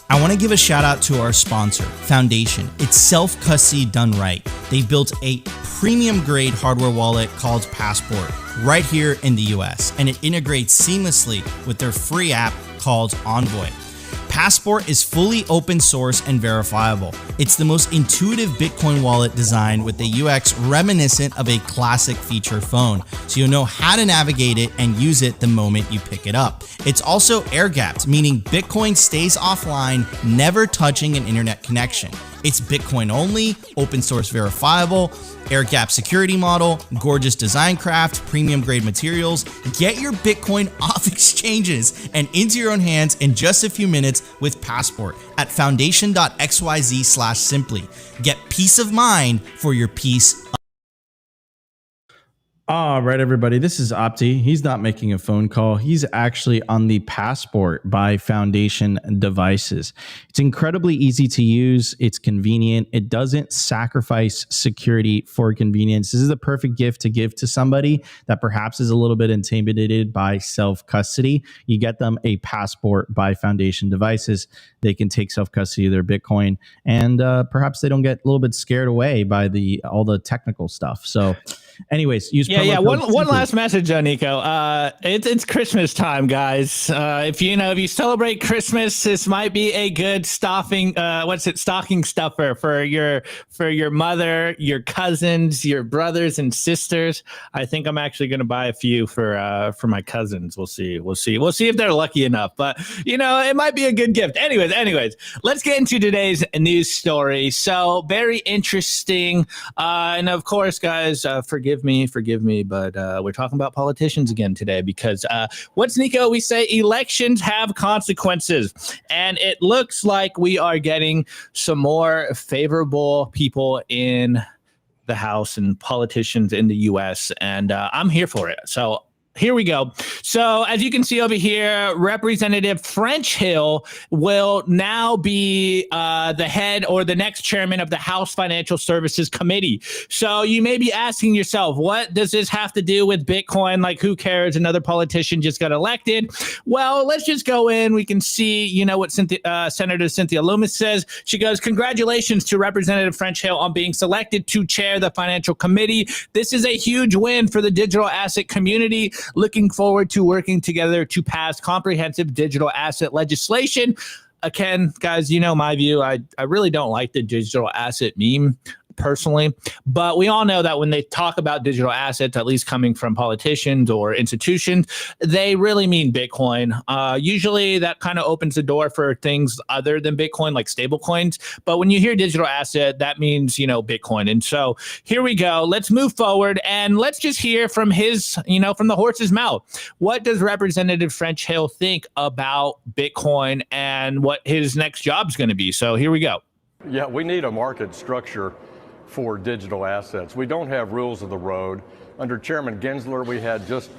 I want to give a shout out to our sponsor, Foundation. It's self-custody done right. They built a premium grade hardware wallet called Passport right here in the US, and it integrates seamlessly with their free app called Envoy. Passport is fully open source and verifiable. It's the most intuitive Bitcoin wallet designed with a UX reminiscent of a classic feature phone, so you'll know how to navigate it and use it the moment you pick it up. It's also air-gapped, meaning Bitcoin stays offline, never touching an internet connection. It's Bitcoin only, open source verifiable, air-gap security model, gorgeous design craft, premium grade materials. Get your Bitcoin off exchanges and into your own hands in just a few minutes with Passport at foundation.xyz/simply. Get peace of mind for your peace of. All right, everybody, this is Opti. He's not making a phone call. He's actually on the Passport by Foundation devices. It's incredibly easy to use. It's convenient. It doesn't sacrifice security for convenience. This is the perfect gift to give to somebody that perhaps is a little bit intimidated by self-custody. You get them a Passport by Foundation devices. They can take self-custody of their Bitcoin, and perhaps they don't get a little bit scared away by all the technical stuff. So Anyways, use Yeah, promo yeah. code One Simply. last message, Nico. It's Christmas time, guys. If you celebrate Christmas, this might be a good stocking stuffer for your mother, your cousins, your brothers and sisters. I think I'm actually going to buy a few for my cousins. We'll see if they're lucky enough. But it might be a good gift. Anyways, let's get into today's news story. So very interesting, and of course, guys, forgive me, but we're talking about politicians again today because what's Nico? We say elections have consequences, and it looks like we are getting some more favorable people in the House and politicians in the U.S., and I'm here for it. So here we go. So as you can see over here, Representative French Hill will now be the head or the next chairman of the House Financial Services Committee. So you may be asking yourself, what does this have to do with Bitcoin? Like, who cares? Another politician just got elected. Well, let's just go in. We can see, what Senator Cynthia Lummis says. She goes, congratulations to Representative French Hill on being selected to chair the Financial Committee. This is a huge win for the digital asset community. Looking forward to working together to pass comprehensive digital asset legislation. Again, guys, my view. I really don't like the digital asset meme personally, but we all know that when they talk about digital assets, at least coming from politicians or institutions, they really mean Bitcoin. Usually that kind of opens the door for things other than Bitcoin, like stable coins. But when you hear digital asset, that means, Bitcoin. And so here we go. Let's move forward and let's just hear from from the horse's mouth. What does Representative French Hill think about Bitcoin and what his next job's going to be? So here we go. Yeah, we need a market structure for digital assets. We don't have rules of the road. Under Chairman Gensler, we had just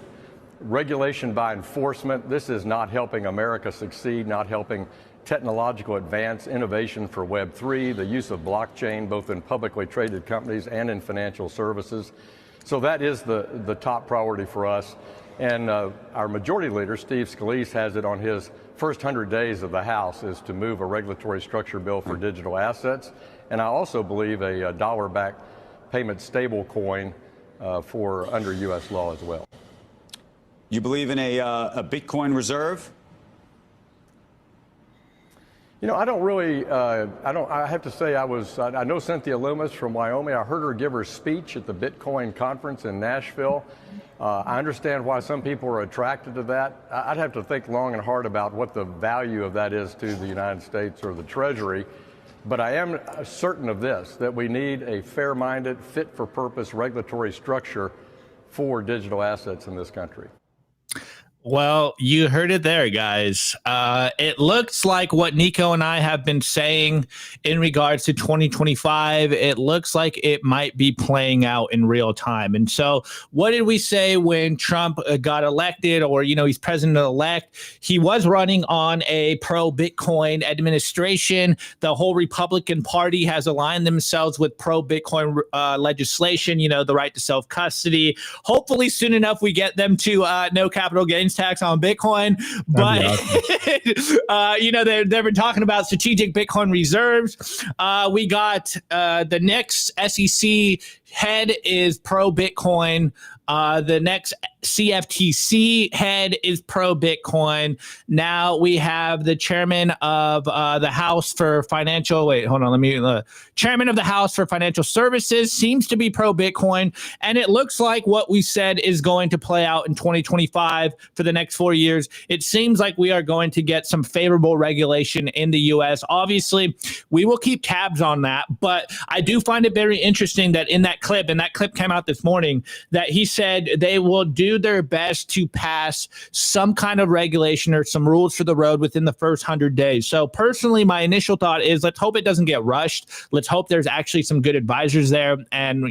regulation by enforcement. This is not helping America succeed, not helping technological advance, innovation for Web3, the use of blockchain, both in publicly traded companies and in financial services. So that is the top priority for us. And our majority leader, Steve Scalise, has it on his first 100 days of the House is to move a regulatory structure bill for digital assets. And I also believe a dollar-backed payment stable coin for under U.S. law as well. You believe in a Bitcoin reserve? I don't really, I have to say I know Cynthia Lummis from Wyoming. I heard her give her speech at the Bitcoin conference in Nashville. I understand why some people are attracted to that. I'd have to think long and hard about what the value of that is to the United States or the Treasury. But I am certain of this, that we need a fair-minded, fit-for-purpose regulatory structure for digital assets in this country. Well, you heard it there, guys. It looks like what Nico and I have been saying in regards to 2025, it looks like it might be playing out in real time. And so what did we say when Trump got elected or, he's president-elect? He was running on a pro-Bitcoin administration. The whole Republican Party has aligned themselves with pro-Bitcoin legislation, the right to self-custody. Hopefully soon enough we get them to no capital gains tax on Bitcoin, but awesome. They've been talking about strategic Bitcoin reserves. We got the next SEC head is pro Bitcoin. The next CFTC head is pro Bitcoin. Now we have the chairman of the House for Financial. Wait, hold on. Chairman of the House for Financial Services seems to be pro Bitcoin, and it looks like what we said is going to play out in 2025 for the next 4 years. It seems like we are going to get some favorable regulation in the U.S. Obviously, we will keep tabs on that, but I do find it very interesting that in that clip, and that clip came out this morning, that he said they will do their best to pass some kind of regulation or some rules for the road within the first 100 days. So personally, my initial thought is let's hope it doesn't get rushed. Let's hope there's actually some good advisors there. And,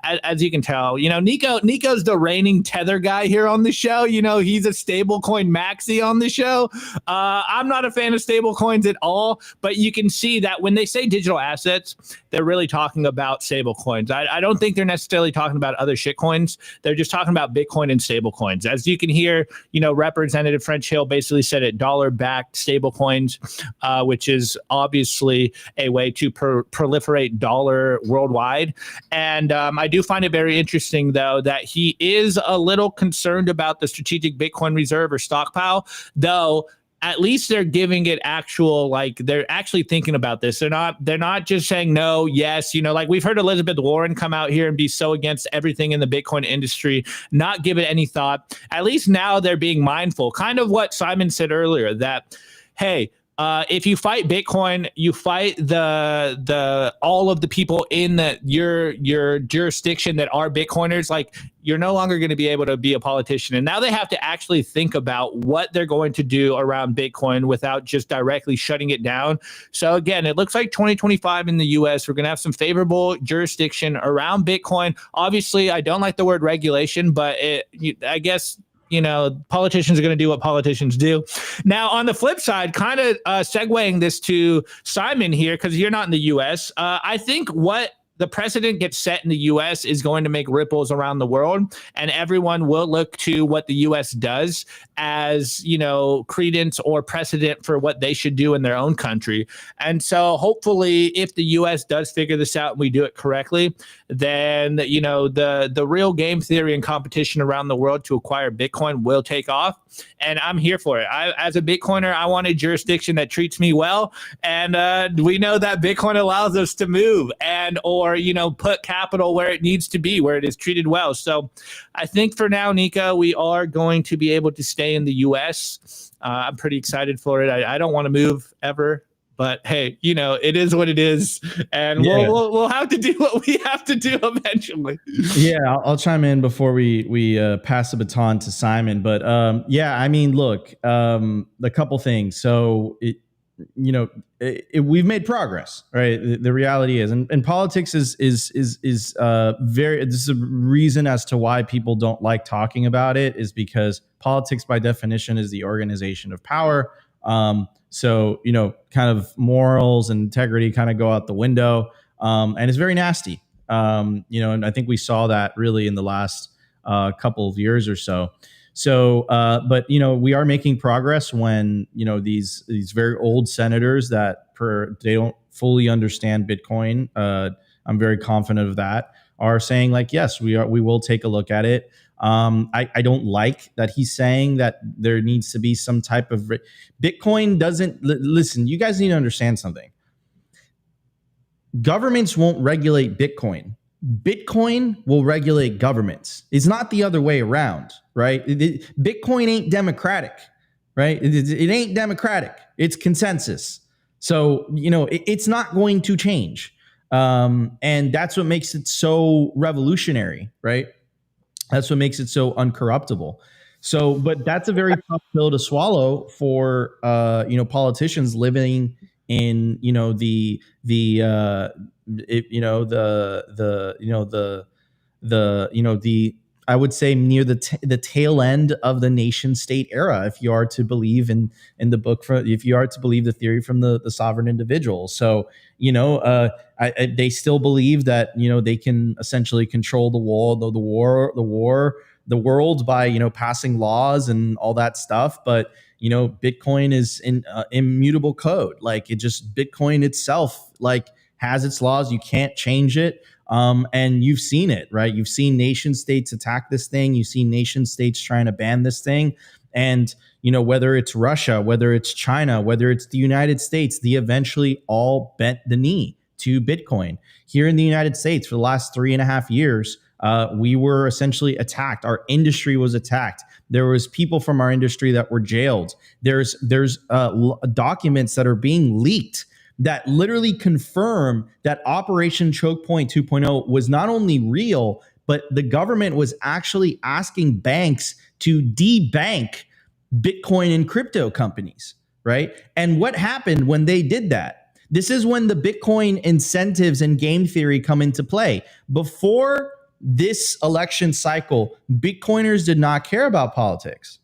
as you can tell, Nico's the reigning Tether guy here on the show. He's a stablecoin maxi on the show. I'm not a fan of stable coins at all, but you can see that when they say digital assets, they're really talking about stable coins. I don't think they're necessarily talking about other shit coins. They're just talking about Bitcoin and stable coins. As you can hear, Representative French Hill basically said it dollar-backed stable coins, which is obviously a way to proliferate dollar worldwide. And I do find it very interesting, though, that he is a little concerned about the strategic Bitcoin reserve or stockpile, though. At least they're giving it actual, like they're actually thinking about this. They're not just saying no, yes, like we've heard Elizabeth Warren come out here and be so against everything in the Bitcoin industry, not give it any thought. At least now they're being mindful, kind of what Simon said earlier, that, hey, if you fight Bitcoin, you fight the all of the people in your jurisdiction that are Bitcoiners. Like, you're no longer going to be able to be a politician. And now they have to actually think about what they're going to do around Bitcoin without just directly shutting it down. So again, it looks like 2025 in the US, we're going to have some favorable jurisdiction around Bitcoin. Obviously, I don't like the word regulation, but I guess politicians are going to do what politicians do. Now, on the flip side, kind of segueing this to Simon here, because you're not in the U.S., I think what the precedent gets set in the U.S. is going to make ripples around the world, and everyone will look to what the U.S. does as, credence or precedent for what they should do in their own country. And so hopefully if the U.S. does figure this out and we do it correctly, then, the real game theory and competition around the world to acquire Bitcoin will take off. And I'm here for it. As a Bitcoiner, I want a jurisdiction that treats me well. And we know that Bitcoin allows us to move or put capital where it needs to be, where it is treated well. So I think for now, Nika, we are going to be able to stay in the U.S. I'm pretty excited for it. I don't want to move ever. But hey, it is what it is, and we'll have to do what we have to do eventually. Yeah, I'll chime in before we pass the baton to Simon. But look, a couple things. So we've made progress, right? The reality is, and politics is very. This is a reason as to why people don't like talking about it, is because politics, by definition, is the organization of power. So, kind of morals and integrity kind of go out the window. And it's very nasty. And I think we saw that really in the last couple of years or so. So, but, we are making progress when, these very old senators that they don't fully understand Bitcoin. I'm very confident of that, are saying like, yes, we will take a look at it. I don't like that he's saying that there needs to be some type of Bitcoin doesn't listen. You guys need to understand something. Governments won't regulate Bitcoin. Bitcoin will regulate governments. It's not the other way around, right? Bitcoin ain't democratic, right? It ain't democratic. It's consensus. So, it's not going to change. And that's what makes it so revolutionary, right? That's what makes it so uncorruptible. So, but that's a very tough pill to swallow for politicians living in I would say near the tail end of the nation state era, if you are to believe in the book, if you are to believe the theory from the sovereign individual. So they still believe that they can essentially control the world by passing laws and all that stuff. But Bitcoin is in immutable code. Like Bitcoin itself has its laws. You can't change it. And you've seen it, right? You've seen nation states attack this thing. You've seen nation states trying to ban this thing. And, whether it's Russia, whether it's China, whether it's the United States, they eventually all bent the knee to Bitcoin. Here in the United States, for the last 3.5 years, we were essentially attacked. Our industry was attacked. There was people from our industry that were jailed. There's documents that are being leaked that literally confirm that Operation Choke Point 2.0 was not only real, but the government was actually asking banks to debank Bitcoin and crypto companies, right? And what happened when they did that? This is when the Bitcoin incentives and game theory come into play. Before this election cycle, Bitcoiners did not care about politics.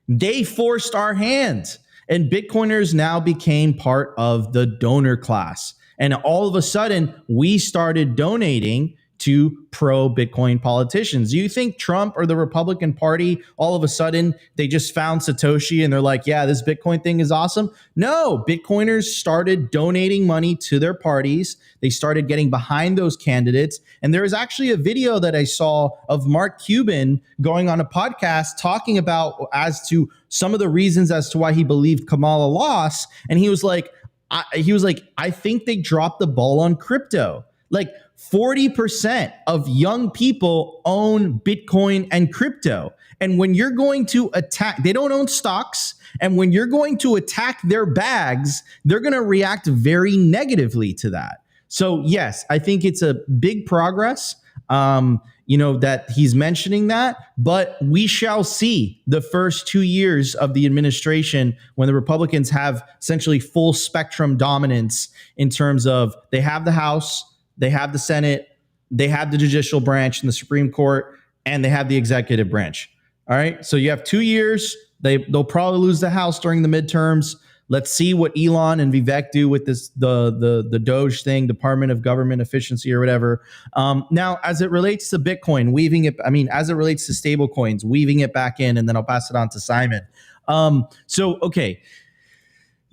They forced our hands. And Bitcoiners now became part of the donor class. And all of a sudden, we started donating to pro-Bitcoin politicians. Do you think Trump or the Republican Party, all of a sudden, they just found Satoshi and they're like, yeah, this Bitcoin thing is awesome? No, Bitcoiners started donating money to their parties. They started getting behind those candidates. And there was actually a video that I saw of Mark Cuban going on a podcast talking about as to some of the reasons as to why he believed Kamala lost. And he was like, I think they dropped the ball on crypto. Like 40% of young people own Bitcoin and crypto. And when you're going to attack, they don't own stocks. And when you're going to attack their bags, they're going to react very negatively to that. So yes, I think it's a big progress, that he's mentioning that, but we shall see the first 2 years of the administration when the Republicans have essentially full spectrum dominance in terms of they have the House, they have the Senate, they have the judicial branch and the Supreme Court, and they have the executive branch. All right. So you have 2 years. They'll probably lose the House during the midterms. Let's see what Elon and Vivek do with this, the Doge thing, Department of Government Efficiency or whatever. Now, as it relates to Bitcoin, as it relates to stable coins, weaving it back in, and then I'll pass it on to Simon. Okay.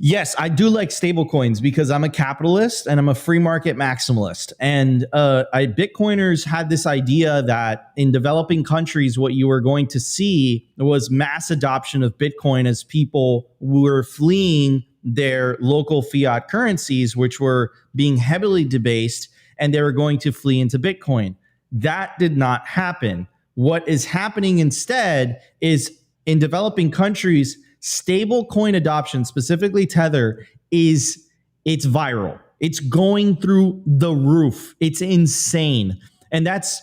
Yes, I do like stable coins because I'm a capitalist and I'm a free market maximalist. And Bitcoiners had this idea that in developing countries, what you were going to see was mass adoption of Bitcoin as people were fleeing their local fiat currencies, which were being heavily debased, and they were going to flee into Bitcoin. That did not happen. What is happening instead is in developing countries, stable coin adoption, specifically Tether, it's viral. It's going through the roof. It's insane. And that's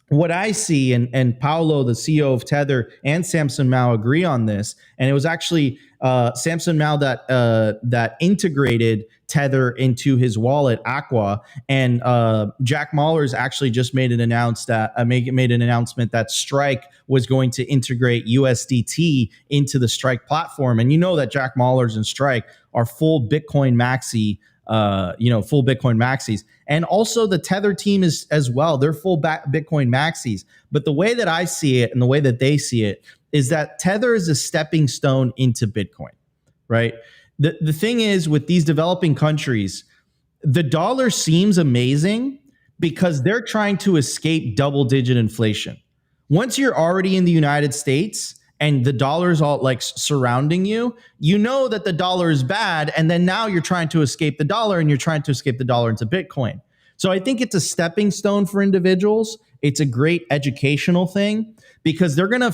what I see. And Paolo, the CEO of Tether, and Samson Mao agree on this. And it was actually Samson Mao that integrated Tether into his wallet, Aqua. And Jack Mallers actually just made an announcement that Strike was going to integrate USDT into the Strike platform. And you know that Jack Mallers and Strike are full Bitcoin maxi, full Bitcoin maxis. And also the Tether team is as well. They're full Bitcoin maxis. But the way that I see it and the way that they see it is that Tether is a stepping stone into Bitcoin, right? The thing is with these developing countries, the dollar seems amazing because they're trying to escape double-digit inflation. Once you're already in the United States and the dollar's all like surrounding you, you know that the dollar is bad. And then now you're trying to escape the dollar and you're trying to escape the dollar into Bitcoin. So I think it's a stepping stone for individuals. It's a great educational thing because they're gonna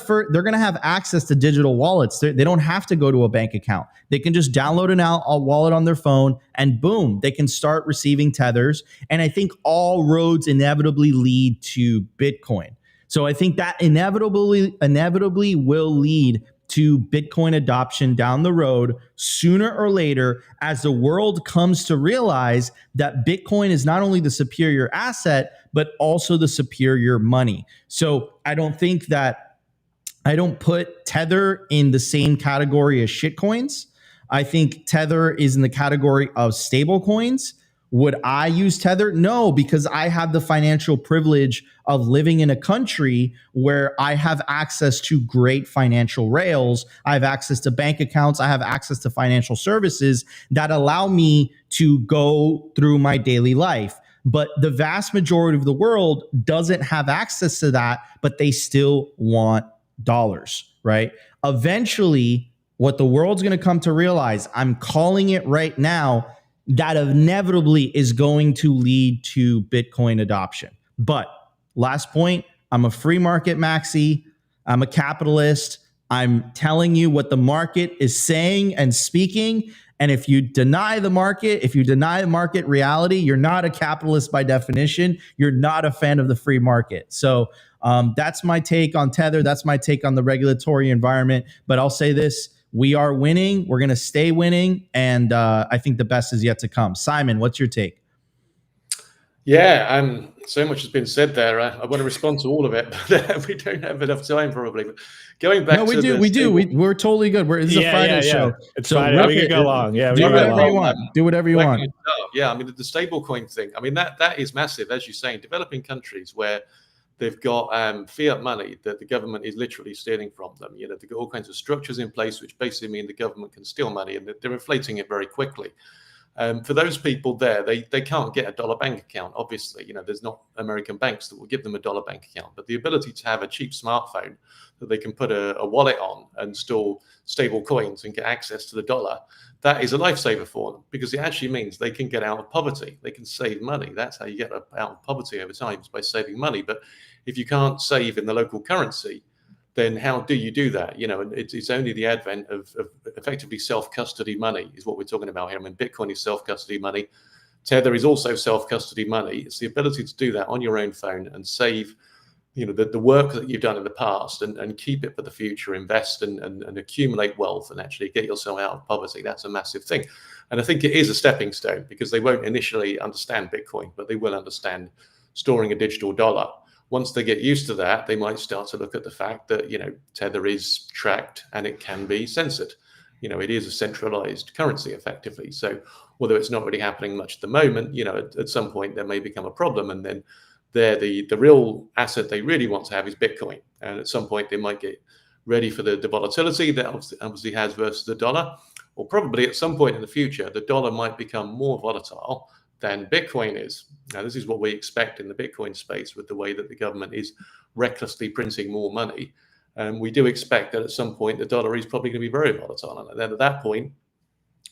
have access to digital wallets. They don't have to go to a bank account. They can just download a wallet on their phone and boom, they can start receiving tethers. And I think all roads inevitably lead to Bitcoin. So I think that inevitably will lead to Bitcoin adoption down the road sooner or later as the world comes to realize that Bitcoin is not only the superior asset, but also the superior money. So I don't put Tether in the same category as shitcoins. I think Tether is in the category of stable coins. Would I use Tether? No, because I have the financial privilege of living in a country where I have access to great financial rails. I have access to bank accounts. I have access to financial services that allow me to go through my daily life. But the vast majority of the world doesn't have access to that, but they still want dollars, right? Eventually, what the world's going to come to realize, I'm calling it right now, that inevitably is going to lead to Bitcoin adoption. But last point, I'm a free market maxi. I'm a capitalist. I'm telling you what the market is saying and speaking. And if you deny the market, if you deny the market reality, you're not a capitalist by definition. You're not a fan of the free market. So that's my take on Tether. That's my take on the regulatory environment. But I'll say this. We are winning. We're going to stay winning. And I think the best is yet to come. Simon, what's your take? Yeah, so much has been said there. I want to respond to all of it, but we don't have enough time probably. But going back No, we to do. the We do. stable, We're totally good. This is a Friday show. It's So Friday. rip We could it. go long. Yeah, we Do could go whatever you long. want. Do whatever you where want. can you start? Yeah, I mean the stablecoin thing. I mean that is massive, as you say, in developing countries where they've got fiat money that the government is literally stealing from them. You know, they've got all kinds of structures in place, which basically mean the government can steal money, and they're inflating it very quickly. For those people there, they can't get a dollar bank account. Obviously, you know, there's not American banks that will give them a dollar bank account, but the ability to have a cheap smartphone that they can put a wallet on and store stable coins and get access to the dollar, that is a lifesaver for them, because it actually means they can get out of poverty. They can save money. That's how you get out of poverty over time, is by saving money. But if you can't save in the local currency, then how do you do that? You know, and it's only the advent of effectively self-custody money is what we're talking about here. I mean, Bitcoin is self-custody money. Tether is also self-custody money. It's the ability to do that on your own phone and save, you know, the work that you've done in the past, and keep it for the future, invest and accumulate wealth and actually get yourself out of poverty. That's a massive thing. And I think it is a stepping stone, because they won't initially understand Bitcoin, but they will understand storing a digital dollar. Once they get used to that, they might start to look at the fact that, you know, Tether is tracked and it can be censored. You know, it is a centralized currency effectively. So although it's not really happening much at the moment, you know, at some point there may become a problem, and then the real asset they really want to have is Bitcoin. And at some point they might get ready for the volatility that obviously has versus the dollar, or probably at some point in the future, the dollar might become more volatile than Bitcoin is. Now, this is what we expect in the Bitcoin space with the way that the government is recklessly printing more money. We do expect that at some point the dollar is probably going to be very volatile. And then at that point,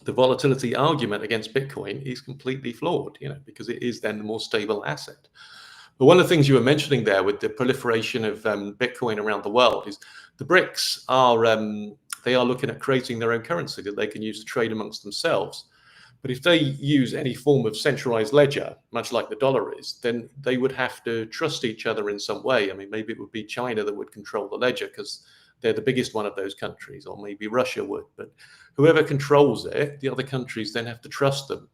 the volatility argument against Bitcoin is completely flawed, you know, because it is then the more stable asset. But one of the things you were mentioning there with the proliferation of Bitcoin around the world is the BRICS they are looking at creating their own currency that they can use to trade amongst themselves. But if they use any form of centralized ledger, much like the dollar is, then they would have to trust each other in some way. I mean, maybe it would be China that would control the ledger because they're the biggest one of those countries, or maybe Russia would. But whoever controls it, the other countries then have to trust them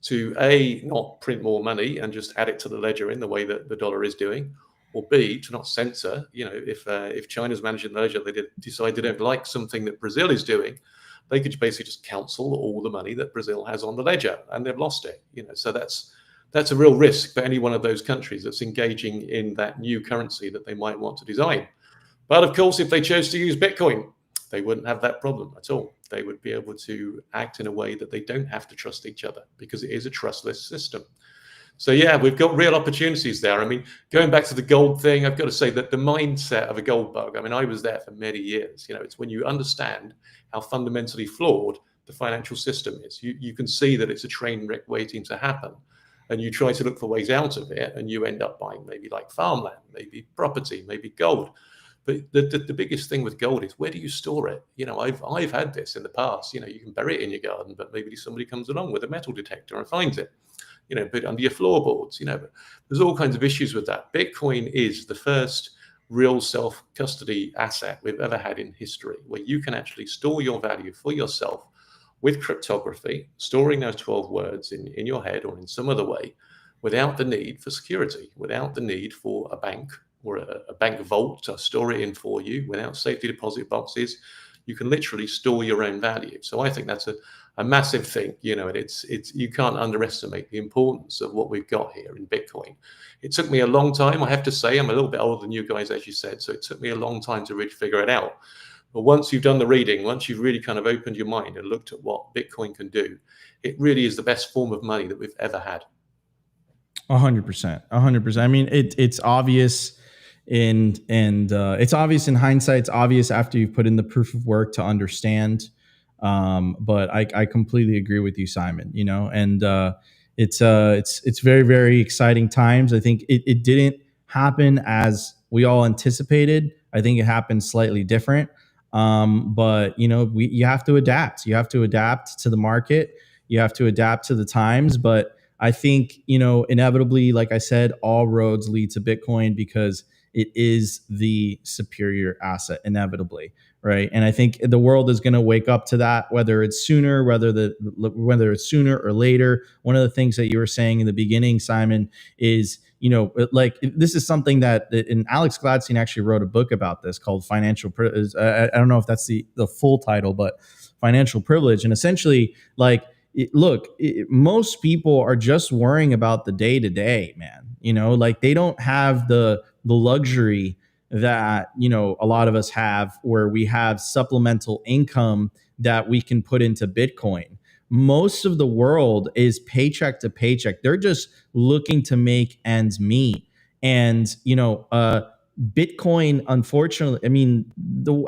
to A, not print more money and just add it to the ledger in the way that the dollar is doing, or B, to not censor. You know, if China's managing the ledger, they decide they don't like something that Brazil is doing, they could basically just cancel all the money that Brazil has on the ledger, and they've lost it. You know, so that's a real risk for any one of those countries that's engaging in that new currency that they might want to design. But of course, if they chose to use Bitcoin, they wouldn't have that problem at all. They would be able to act in a way that they don't have to trust each other, because it is a trustless system. So yeah, we've got real opportunities there. I mean, going back to the gold thing, I've got to say that the mindset of a gold bug, I mean, I was there for many years. You know, it's when you understand how fundamentally flawed the financial system is. You can see that it's a train wreck waiting to happen, and you try to look for ways out of it, and you end up buying maybe like farmland, maybe property, maybe gold. But the biggest thing with gold is, where do you store it? You know, I've had this in the past. You know, you can bury it in your garden, but maybe somebody comes along with a metal detector and finds it. You know, put it under your floorboards. You know, but there's all kinds of issues with that. Bitcoin is the first real self-custody asset we've ever had in history, where you can actually store your value for yourself with cryptography, storing those 12 words in your head or in some other way, without the need for security, without the need for a bank or a bank vault to store it in for you, without safety deposit boxes. You can literally store your own value. So I think that's a massive thing, you know, and it's you can't underestimate the importance of what we've got here in Bitcoin. It took me a long time, I have to say. I'm a little bit older than you guys, as you said, so it took me a long time to really figure it out. But once you've done the reading, once you've really kind of opened your mind and looked at what Bitcoin can do, it really is the best form of money that we've ever had. 100%. I mean, it's obvious and it's obvious in hindsight. It's obvious after you've put in the proof of work to understand. But I completely agree with you, Simon. You know, and it's very, very exciting times. I think it didn't happen as we all anticipated. I think it happened slightly different. But you know, you have to adapt. You have to adapt to the market. You have to adapt to the times. But I think, you know, inevitably, like I said, all roads lead to Bitcoin, because it is the superior asset inevitably, right? And I think the world is going to wake up to that, whether it's sooner, whether it's sooner or later. One of the things that you were saying in the beginning, Simon, is, you know, like this is something that, and Alex Gladstein actually wrote a book about this called Financial Privilege. I don't know if that's the full title, but Financial Privilege. And essentially, like, most people are just worrying about the day to day, man. You know, like they don't have the luxury that, you know, a lot of us have, where we have supplemental income that we can put into Bitcoin. Most of the world is paycheck to paycheck. They're just looking to make ends meet. And, you know, Bitcoin, unfortunately, I mean,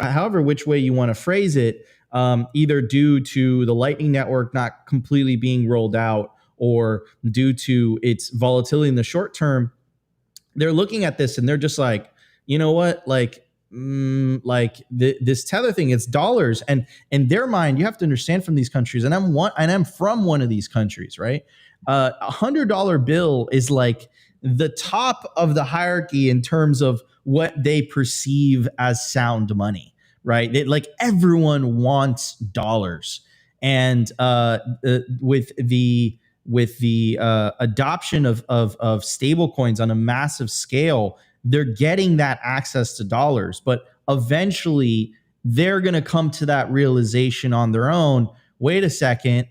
however which way you want to phrase it, either due to the Lightning Network not completely being rolled out or due to its volatility in the short term, they're looking at this and they're just like, you know what, this Tether thing, it's dollars. And in their mind, you have to understand from these countries, and I'm from one of these countries, right? $100 bill is like the top of the hierarchy in terms of what they perceive as sound money, right? Like everyone wants dollars. And with the adoption of stable coins on a massive scale, they're getting that access to dollars. But eventually they're going to come to that realization on their own. Wait a second,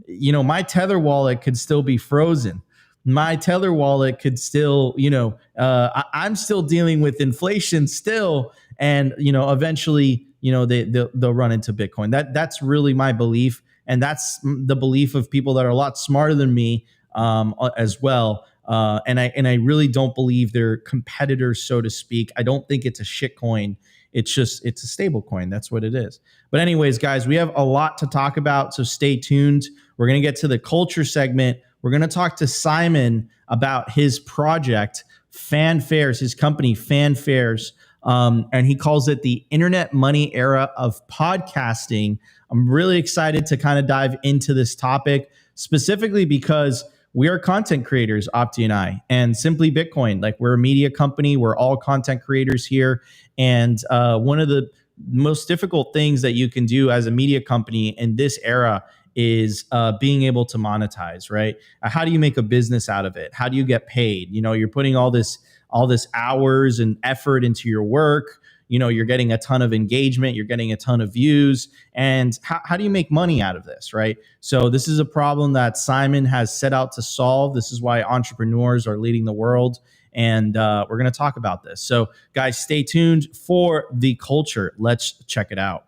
you know, my Tether wallet could still be frozen. My Tether wallet could still, you know, I'm still dealing with inflation still. And, you know, eventually, you know, they'll run into Bitcoin. That's really my belief. And that's the belief of people that are a lot smarter than me as well. And I really don't believe they're competitors, so to speak. I don't think it's a shit coin. It's a stable coin. That's what it is. But anyways, guys, we have a lot to talk about, so stay tuned. We're going to get to the culture segment. We're going to talk to Simon about his project, Fanfares, his company, Fanfares. And he calls it the internet money era of podcasting. I'm really excited to kind of dive into this topic, specifically because we are content creators, Opti and I, and Simply Bitcoin. Like, we're a media company. We're all content creators here. And one of the most difficult things that you can do as a media company in this era is being able to monetize, right? How do you make a business out of it? How do you get paid? You know, you're putting all this hours and effort into your work. You know, you're getting a ton of engagement, you're getting a ton of views. And how do you make money out of this, right? So this is a problem that Simon has set out to solve. This is why entrepreneurs are leading the world. And we're going to talk about this. So guys, stay tuned for the culture. Let's check it out.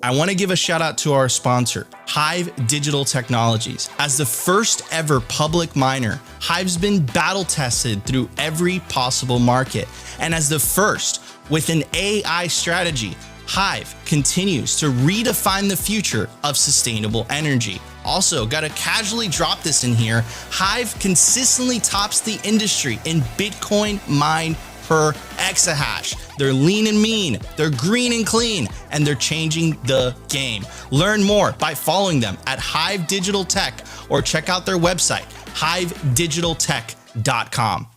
I want to give a shout out to our sponsor, HIVE Digital Technologies. As the first ever public miner, HIVE's been battle tested through every possible market. And as the first with an AI strategy, HIVE continues to redefine the future of sustainable energy. Also, gotta casually drop this in here, HIVE consistently tops the industry in Bitcoin mined per exahash. They're lean and mean, they're green and clean, and they're changing the game. Learn more by following them at HIVE Digital Tech or check out their website, hivedigitaltech.com.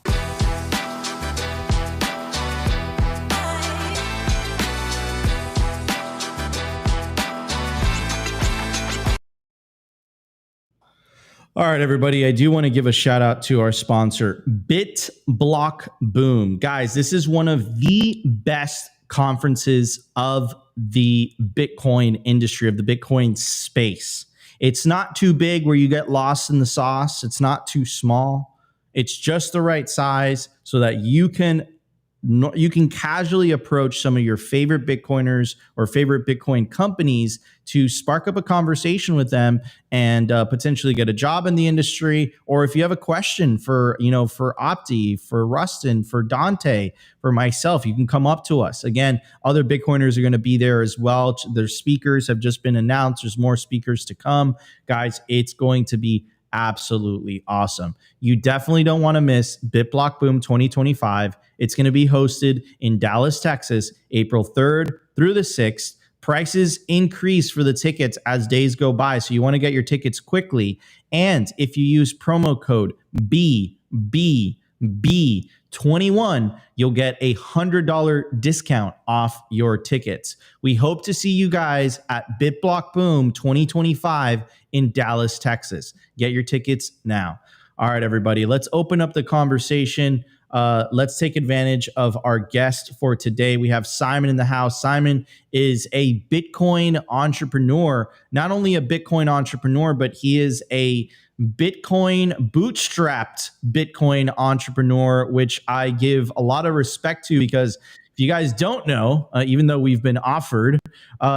All right, everybody, I do want to give a shout out to our sponsor, BitBlockBoom. Guys, this is one of the best conferences of the Bitcoin industry, of the Bitcoin space. It's not too big where you get lost in the sauce. It's not too small. It's just the right size so that you can casually approach some of your favorite Bitcoiners or favorite Bitcoin companies to spark up a conversation with them and potentially get a job in the industry. Or if you have a question for Opti, for Rustin, for Dante, for myself, you can come up to us. Again, other Bitcoiners are going to be there as well. Their speakers have just been announced. There's more speakers to come. Guys, it's going to be absolutely awesome. You definitely don't want to miss BitBlockBoom 2025. It's going to be hosted in Dallas, Texas, April 3rd through the 6th. Prices increase for the tickets as days go by, so you want to get your tickets quickly. And if you use promo code BBLOCK, B, 21, you'll get a $100 discount off your tickets. We hope to see you guys at BitBlockBoom 2025 in Dallas, Texas. Get your tickets now. All right, everybody, let's open up the conversation. Let's take advantage of our guest for today. We have Simon in the house. Simon is a Bitcoin entrepreneur, not only a Bitcoin entrepreneur, but he is a Bitcoin bootstrapped Bitcoin entrepreneur, which I give a lot of respect to, because if you guys don't know, even though we've been offered,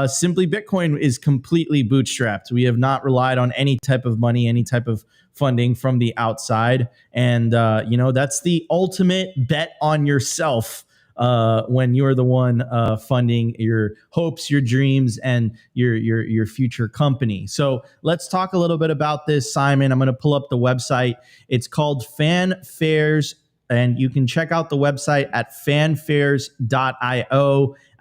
Simply Bitcoin is completely bootstrapped. We have not relied on any type of money, any type of funding from the outside. And, that's the ultimate bet on yourself when you're the one funding your hopes, your dreams, and your future company. So let's talk a little bit about this, Simon. I'm going to pull up the website. It's called Fanfares, and you can check out the website at fanfares.io.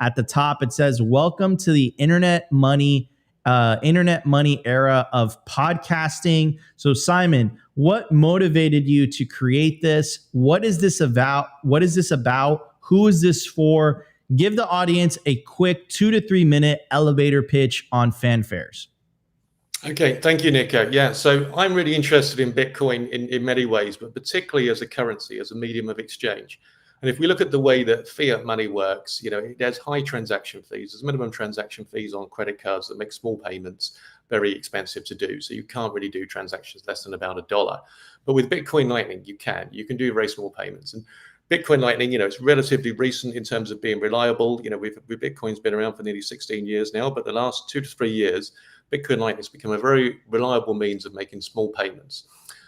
At the top, it says, "Welcome to the internet money era of podcasting." So, Simon, what motivated you to create this? What is this about? What is this about? Who is this for? Give the audience a quick 2 to 3 minute elevator pitch on Fanfares. Okay, thank you, Nico. Yeah, so I'm really interested in Bitcoin in many ways, but particularly as a currency, as a medium of exchange. And if we look at the way that fiat money works, it has high transaction fees. There's minimum transaction fees on credit cards that make small payments very expensive to do. So you can't really do transactions less than about $1. But with Bitcoin Lightning, you can do very small payments. And Bitcoin Lightning, it's relatively recent in terms of being reliable. Bitcoin's been around for nearly 16 years now, but the last 2 to 3 years, Bitcoin Lightning has become a very reliable means of making small payments.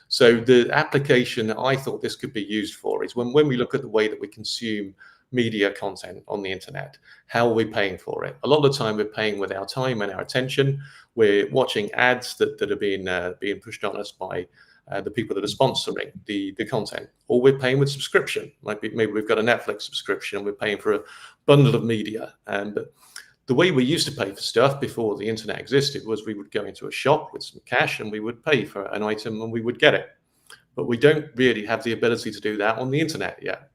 So the application that I thought this could be used for is when we look at the way that we consume media content on the internet, how are we paying for it? A lot of the time we're paying with our time and our attention. We're watching ads that are being pushed on us by the people that are sponsoring the content, or we're paying with subscription. Maybe we've got a Netflix subscription and we're paying for a bundle of media. And the way we used to pay for stuff before the internet existed was we would go into a shop with some cash and we would pay for an item and we would get it. But we don't really have the ability to do that on the internet yet.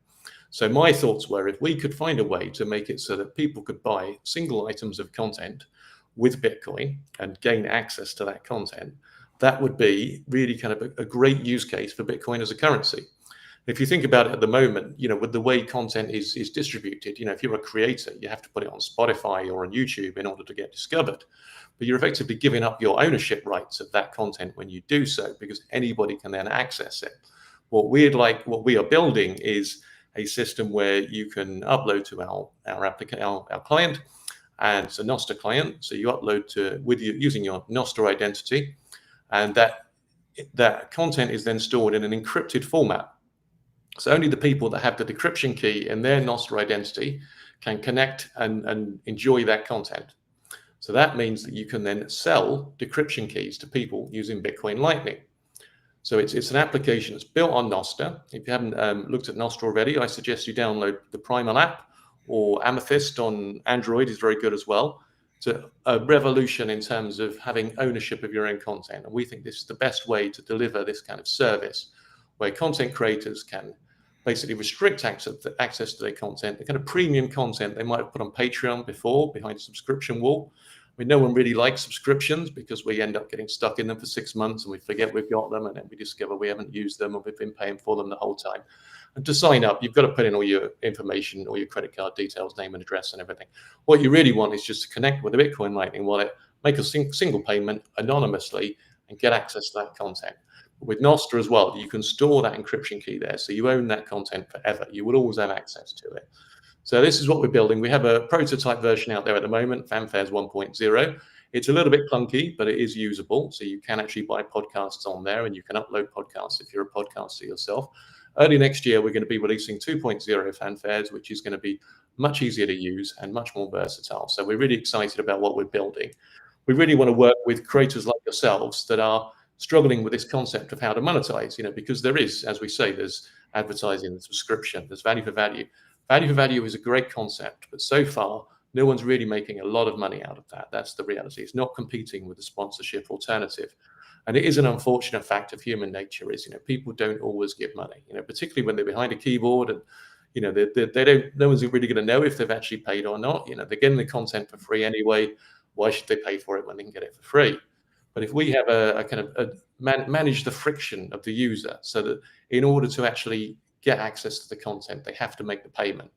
So my thoughts were, if we could find a way to make it so that people could buy single items of content with Bitcoin and gain access to that content, that would be really kind of a great use case for Bitcoin as a currency. If you think about it at the moment, with the way content is distributed, if you're a creator, you have to put it on Spotify or on YouTube in order to get discovered. But you're effectively giving up your ownership rights of that content when you do so, because anybody can then access it. What we are building is a system where you can upload to our client, and it's a Nostr client. So you upload using your Nostr identity, and that content is then stored in an encrypted format. So only the people that have the decryption key in their Nostr identity can connect and enjoy that content. So that means that you can then sell decryption keys to people using Bitcoin Lightning. So it's an application that's built on Nostr. If you haven't looked at Nostr already, I suggest you download the Primal app, or Amethyst on Android is very good as well. It's a revolution in terms of having ownership of your own content. And we think this is the best way to deliver this kind of service, where content creators can basically restrict access to their content, the kind of premium content they might have put on Patreon before, behind a subscription wall. No one really likes subscriptions because we end up getting stuck in them for 6 months and we forget we've got them, and then we discover we haven't used them and we've been paying for them the whole time. And to sign up, you've got to put in all your information, all your credit card details, name and address and everything. What you really want is just to connect with a Bitcoin Lightning wallet, make a single payment anonymously, and get access to that content. With Nostr as well, you can store that encryption key there, so you own that content forever. You will always have access to it. So this is what we're building. We have a prototype version out there at the moment, Fanfares 1.0. It's a little bit clunky, but it is usable. So you can actually buy podcasts on there, and you can upload podcasts if you're a podcaster yourself. Early next year, we're going to be releasing 2.0 Fanfares, which is going to be much easier to use and much more versatile. So we're really excited about what we're building. We really want to work with creators like yourselves that are struggling with this concept of how to monetize, because there is, as we say, there's advertising, there's subscription, there's value for value. Value for value is a great concept, but so far, no one's really making a lot of money out of that. That's the reality. It's not competing with the sponsorship alternative. And it is an unfortunate fact of human nature is, people don't always give money, particularly when they're behind a keyboard and, they don't, no one's really going to know if they've actually paid or not. They're getting the content for free anyway. Why should they pay for it when they can get it for free? But if we have a kind of manage the friction of the user so that in order to actually get access to the content, they have to make the payment.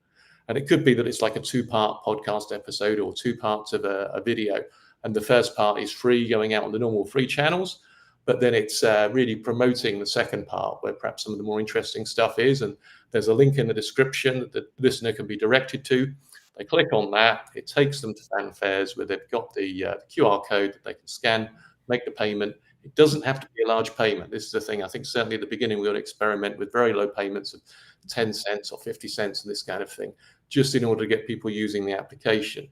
And it could be that it's like a 2-part podcast episode or 2 parts of a video. And the first part is free going out on the normal free channels. But then it's really promoting the second part where perhaps some of the more interesting stuff is. And there's a link in the description that the listener can be directed to. They click on that. It takes them to Fanfares where they've got the QR code that they can scan, make the payment. It doesn't have to be a large payment. This is the thing. I think certainly at the beginning, we're going to experiment with very low payments of 10 cents or 50 cents and this kind of thing, just in order to get people using the application.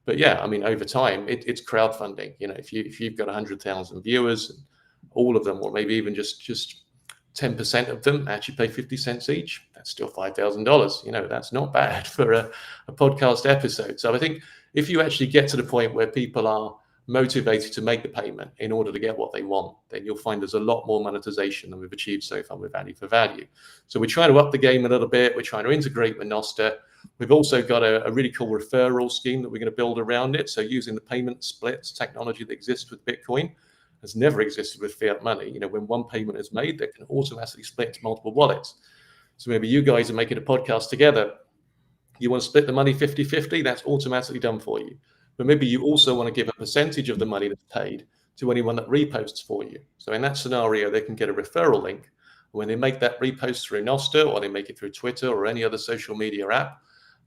But yeah, I mean, over time, it's crowdfunding. If you've got 100,000 viewers, and all of them, or maybe even just 10% of them actually pay 50 cents each, that's still $5,000. That's not bad for a podcast episode. So I think if you actually get to the point where people are motivated to make the payment in order to get what they want, then you'll find there's a lot more monetization than we've achieved so far with value for value. So we're trying to up the game a little bit. We're trying to integrate with Nostr. We've also got a really cool referral scheme that we're going to build around it. So using the payment splits technology that exists with Bitcoin has never existed with fiat money. When one payment is made, they can automatically split into multiple wallets. So maybe you guys are making a podcast together. You want to split the money 50-50, that's automatically done for you. But maybe you also want to give a percentage of the money that's paid to anyone that reposts for you. So in that scenario, they can get a referral link. When they make that repost through Nostr or they make it through Twitter or any other social media app,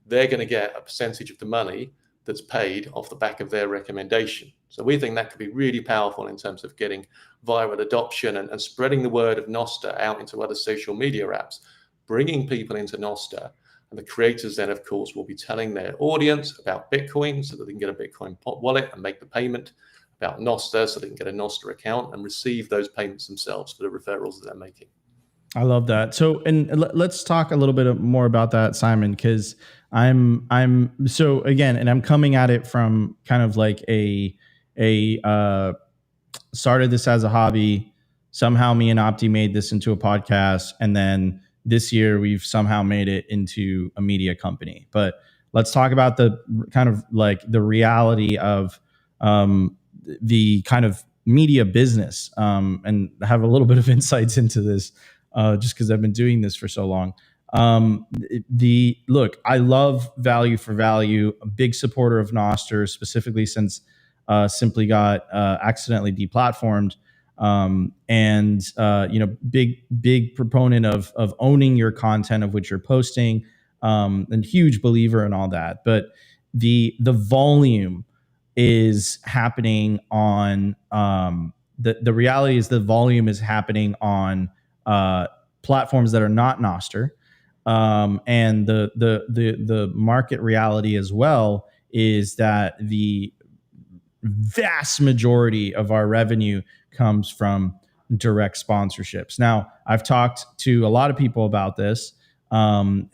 they're going to get a percentage of the money that's paid off the back of their recommendation. So we think that could be really powerful in terms of getting viral adoption and spreading the word of Nostr out into other social media apps, bringing people into Nostr. And the creators then, of course, will be telling their audience about Bitcoin so that they can get a Bitcoin wallet and make the payment, about Nostr so they can get a Nostr account and receive those payments themselves for the referrals that they're making. I love that. So, and let's talk a little bit more about that, Simon, because I'm so again, and I'm coming at it from kind of like started this as a hobby. Somehow me and Opti made this into a podcast. And then this year we've somehow made it into a media company. But let's talk about the kind of like the reality of the kind of media business and have a little bit of insights into this just because I've been doing this for so long. Look, I love value for value, a big supporter of Nostr, specifically since Simply got accidentally deplatformed. Big proponent of owning your content of which you're posting, and huge believer in all that. But the volume is happening on the reality is the volume is happening on platforms that are not Nostr. And the market reality as well is that the vast majority of our revenue comes from direct sponsorships. Now, I've talked to a lot of people about this, unless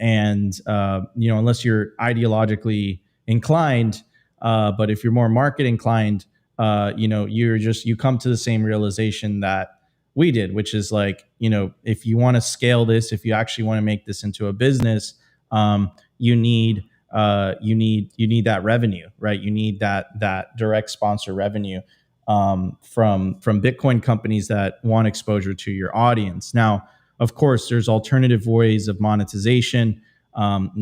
you're ideologically inclined, but if you're more market inclined, you come to the same realization that we did, which is like, if you want to scale this, if you actually want to make this into a business, you need that revenue, right? You need that direct sponsor revenue from Bitcoin companies that want exposure to your audience. Now, of course, there's alternative ways of monetization,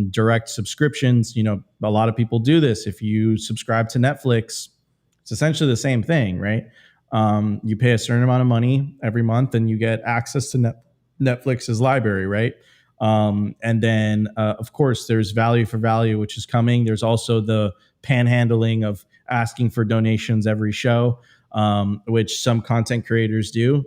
direct subscriptions. A lot of people do this. If you subscribe to Netflix, it's essentially the same thing, right? You pay a certain amount of money every month and you get access to Netflix's library, right? And then, of course, there's value for value, which is coming. There's also the panhandling of asking for donations every show, which some content creators do.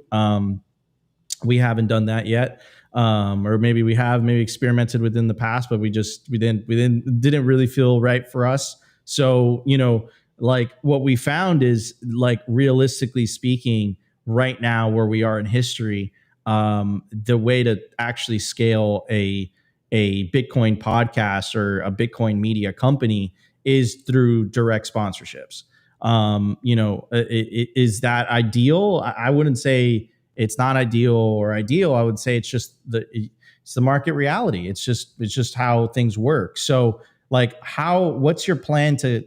We haven't done that yet. Or maybe we have maybe experimented with in the past, but we didn't really feel right for us. So, like what we found is, like, realistically speaking, right now where we are in history, the way to actually scale a Bitcoin podcast or a Bitcoin media company is through direct sponsorships. Is that ideal? I wouldn't say it's not ideal or ideal. I would say it's the market reality. It's just how things work. So like what's your plan to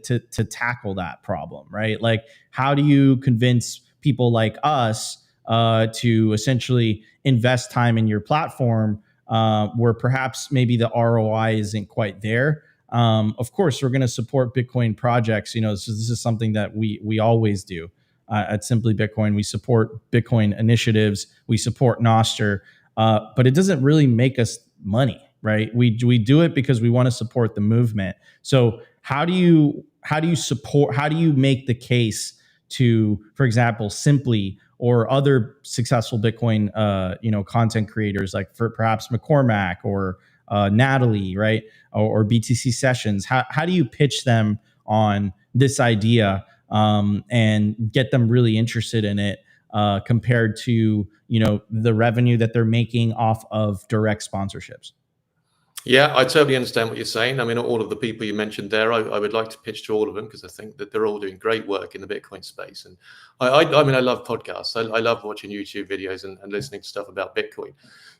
tackle that problem, right? Like how do you convince people like us to essentially invest time in your platform where perhaps maybe the ROI isn't quite there? Of course, we're going to support Bitcoin projects. This is something that we always do at Simply Bitcoin. We support Bitcoin initiatives. We support Nostr, but it doesn't really make us money, right? We do it because we want to support the movement. So how do you make the case to, for example, Simply or other successful Bitcoin content creators like for perhaps McCormack or Natalie, right? Or BTC Sessions. How do you pitch them on this idea and get them really interested in it compared to the revenue that they're making off of direct sponsorships? Yeah, I totally understand what you're saying. I mean, all of the people you mentioned there, I would like to pitch to all of them because I think that they're all doing great work in the Bitcoin space. And I mean, I love podcasts. I love watching YouTube videos and listening to stuff about Bitcoin.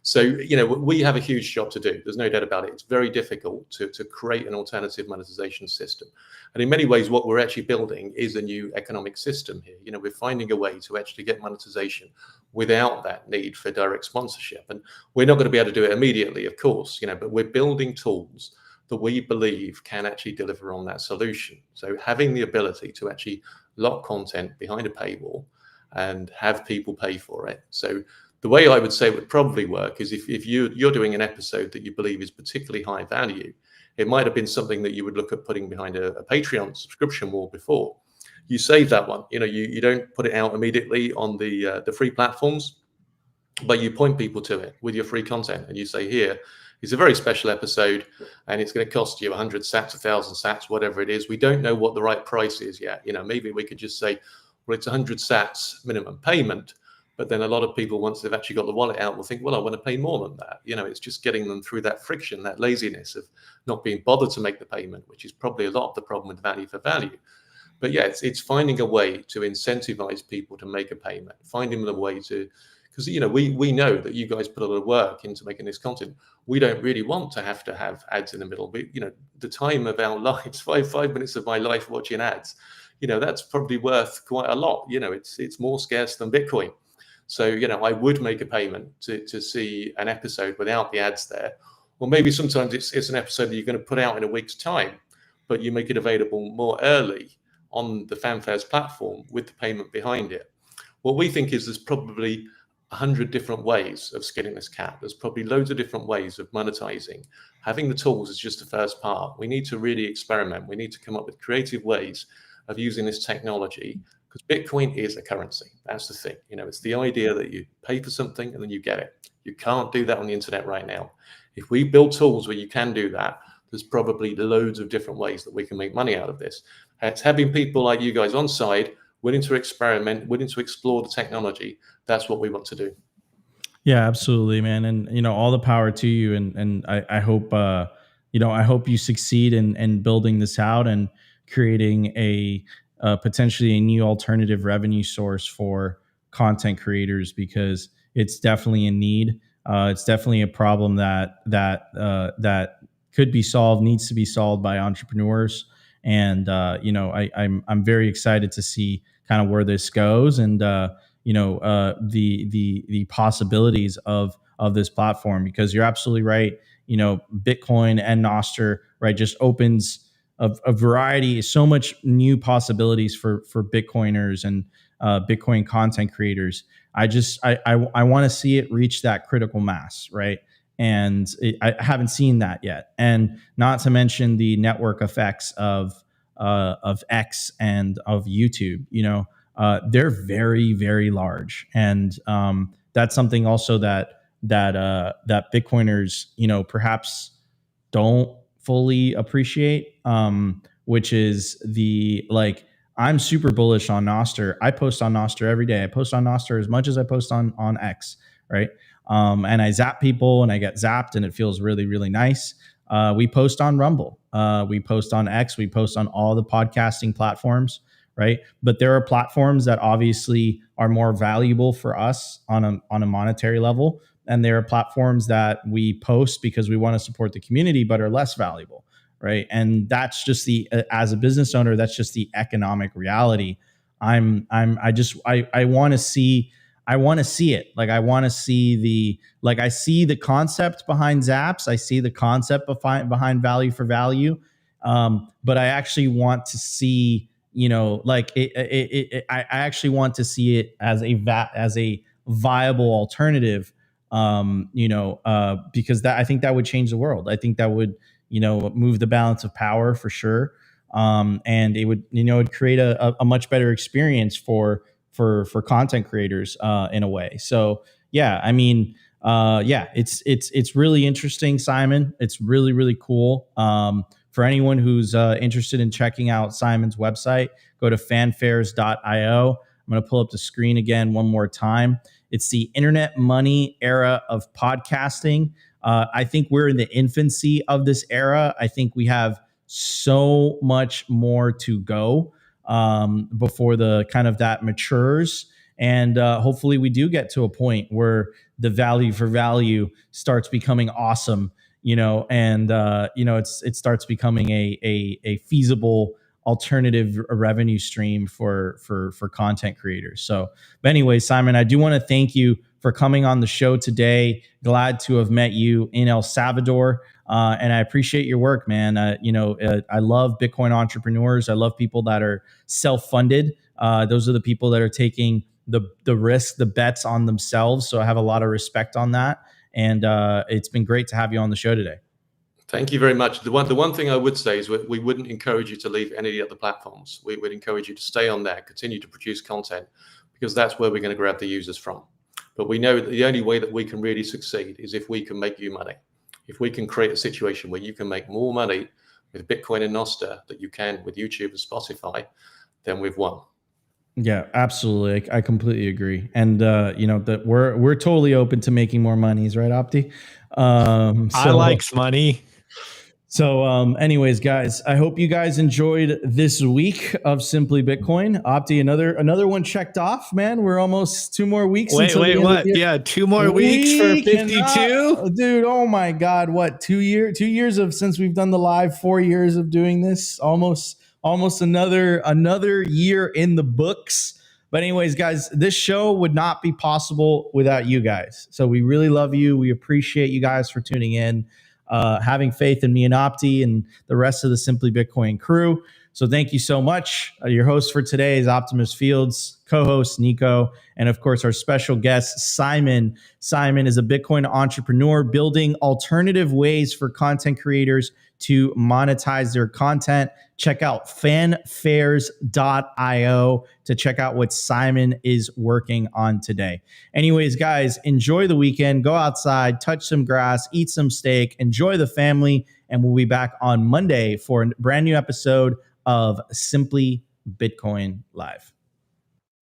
So, we have a huge job to do. There's no doubt about it. It's very difficult to create an alternative monetization system. And in many ways, what we're actually building is a new economic system here. We're finding a way to actually get monetization without that need for direct sponsorship. And we're not going to be able to do it immediately, of course, but we're building tools that we believe can actually deliver on that solution. So having the ability to actually lock content behind a paywall and have people pay for it. So the way I would say it would probably work is if you're doing an episode that you believe is particularly high value, it might have been something that you would look at putting behind a Patreon subscription wall before. You save that one. You don't put it out immediately on the free platforms, but you point people to it with your free content and you say, here is a very special episode and it's going to cost you 100 sats, 1,000 sats, whatever it is. We don't know what the right price is yet. Maybe we could just say, well, it's 100 sats minimum payment. But then a lot of people, once they've actually got the wallet out, will think, well, I want to pay more than that. It's just getting them through that friction, that laziness of not being bothered to make the payment, which is probably a lot of the problem with value for value. But yeah, it's finding a way to incentivize people to make a payment, finding them a way to, because we know that you guys put a lot of work into making this content. We don't really want to have ads in the middle. But the time of our lives, five minutes of my life watching ads, that's probably worth quite a lot. It's more scarce than Bitcoin. So I would make a payment to see an episode without the ads there, or maybe sometimes it's an episode that you're going to put out in a week's time, but you make it available more early on the Fanfares platform with the payment behind it. What we think is there's probably 100 different ways of skinning this cat. There's probably loads of different ways of monetizing. Having the tools is just the first part. We need to really experiment. We need to come up with creative ways of using this technology because Bitcoin is a currency. That's the thing. It's the idea that you pay for something and then you get it. You can't do that on the internet right now. If we build tools where you can do that, there's probably loads of different ways that we can make money out of this. It's having people like you guys on side, willing to experiment, willing to explore the technology. That's what we want to do. Yeah, absolutely, man. And all the power to you. And I hope I hope you succeed in building this out and creating a potentially a new alternative revenue source for content creators because it's definitely a need. It's definitely a problem that could be solved, needs to be solved by entrepreneurs. And I'm very excited to see kind of where this goes and the possibilities of this platform because you're absolutely right. Bitcoin and Nostr, right, just opens a variety, so much new possibilities for Bitcoiners and Bitcoin content creators. I want to see it reach that critical mass, right? And I haven't seen that yet. And not to mention the network effects of X and of YouTube. They're very, very large, and that's something also that Bitcoiners, perhaps don't fully appreciate. Which is I'm super bullish on Nostr. I post on Nostr every day. I post on Nostr as much as I post on X, right? And I zap people and I get zapped and it feels really, really nice. We post on Rumble. We post on X. We post on all the podcasting platforms, right? But there are platforms that obviously are more valuable for us on a monetary level, and there are platforms that we post because we want to support the community but are less valuable, right? And that's just as a business owner, that's just the economic reality. I want to see it. Like, I want to see I see the concept behind Zaps. I see the concept behind value for value. But I actually want to see, I actually want to see it as a viable alternative, because I think that would change the world. I think that would, move the balance of power for sure. And it would, it'd create a much better experience for content creators, in a way. So yeah, I mean, it's really interesting, Simon. It's really, really cool. For anyone who's interested in checking out Simon's website, go to fanfares.io. I'm going to pull up the screen again one more time. It's the internet money era of podcasting. I think we're in the infancy of this era. I think we have so much more to go before the kind of that matures. And hopefully we do get to a point where the value for value starts becoming awesome, and it starts becoming a feasible alternative revenue stream for content creators. So, but anyway, Simon, I do want to thank you for coming on the show today. Glad to have met you in El Salvador. And I appreciate your work, man. I love Bitcoin entrepreneurs. I love people that are self-funded. Those are the people that are taking the risk, the bets on themselves. So I have a lot of respect on that. And it's been great to have you on the show today. Thank you very much. The one thing I would say is we wouldn't encourage you to leave any of the other platforms. We would encourage you to stay on there, continue to produce content, because that's where we're going to grab the users from. But we know that the only way that we can really succeed is if we can make you money. If we can create a situation where you can make more money with Bitcoin and Nostr than you can with YouTube and Spotify, then we've won. Yeah, absolutely. I completely agree. And that we're totally open to making more monies, right, Opti? I likes money. So anyways, guys, I hope you guys enjoyed this week of Simply Bitcoin. Opti, another one checked off, man. We're almost 2 more weeks. Wait, what? Yeah, 2 more weeks for 52? Dude, oh my God. What, 2 years of since we've done the live, 4 years of doing this, almost another year in the books. But anyways, guys, this show would not be possible without you guys. So we really love you. We appreciate you guys for tuning in, having faith in me and Opti and the rest of the Simply Bitcoin crew. So thank you so much. Your host for today is Optimus Fields, co-host Nico, and of course our special guest, Simon. Simon is a Bitcoin entrepreneur building alternative ways for content creators to monetize their content. Check out fanfares.io to check out what Simon is working on today. Anyways, guys, enjoy the weekend. Go outside, touch some grass, eat some steak, enjoy the family, and we'll be back on Monday for a brand new episode of Simply Bitcoin Live.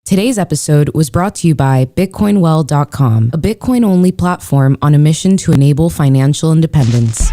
Today's episode was brought to you by BitcoinWell.com, a Bitcoin-only platform on a mission to enable financial independence.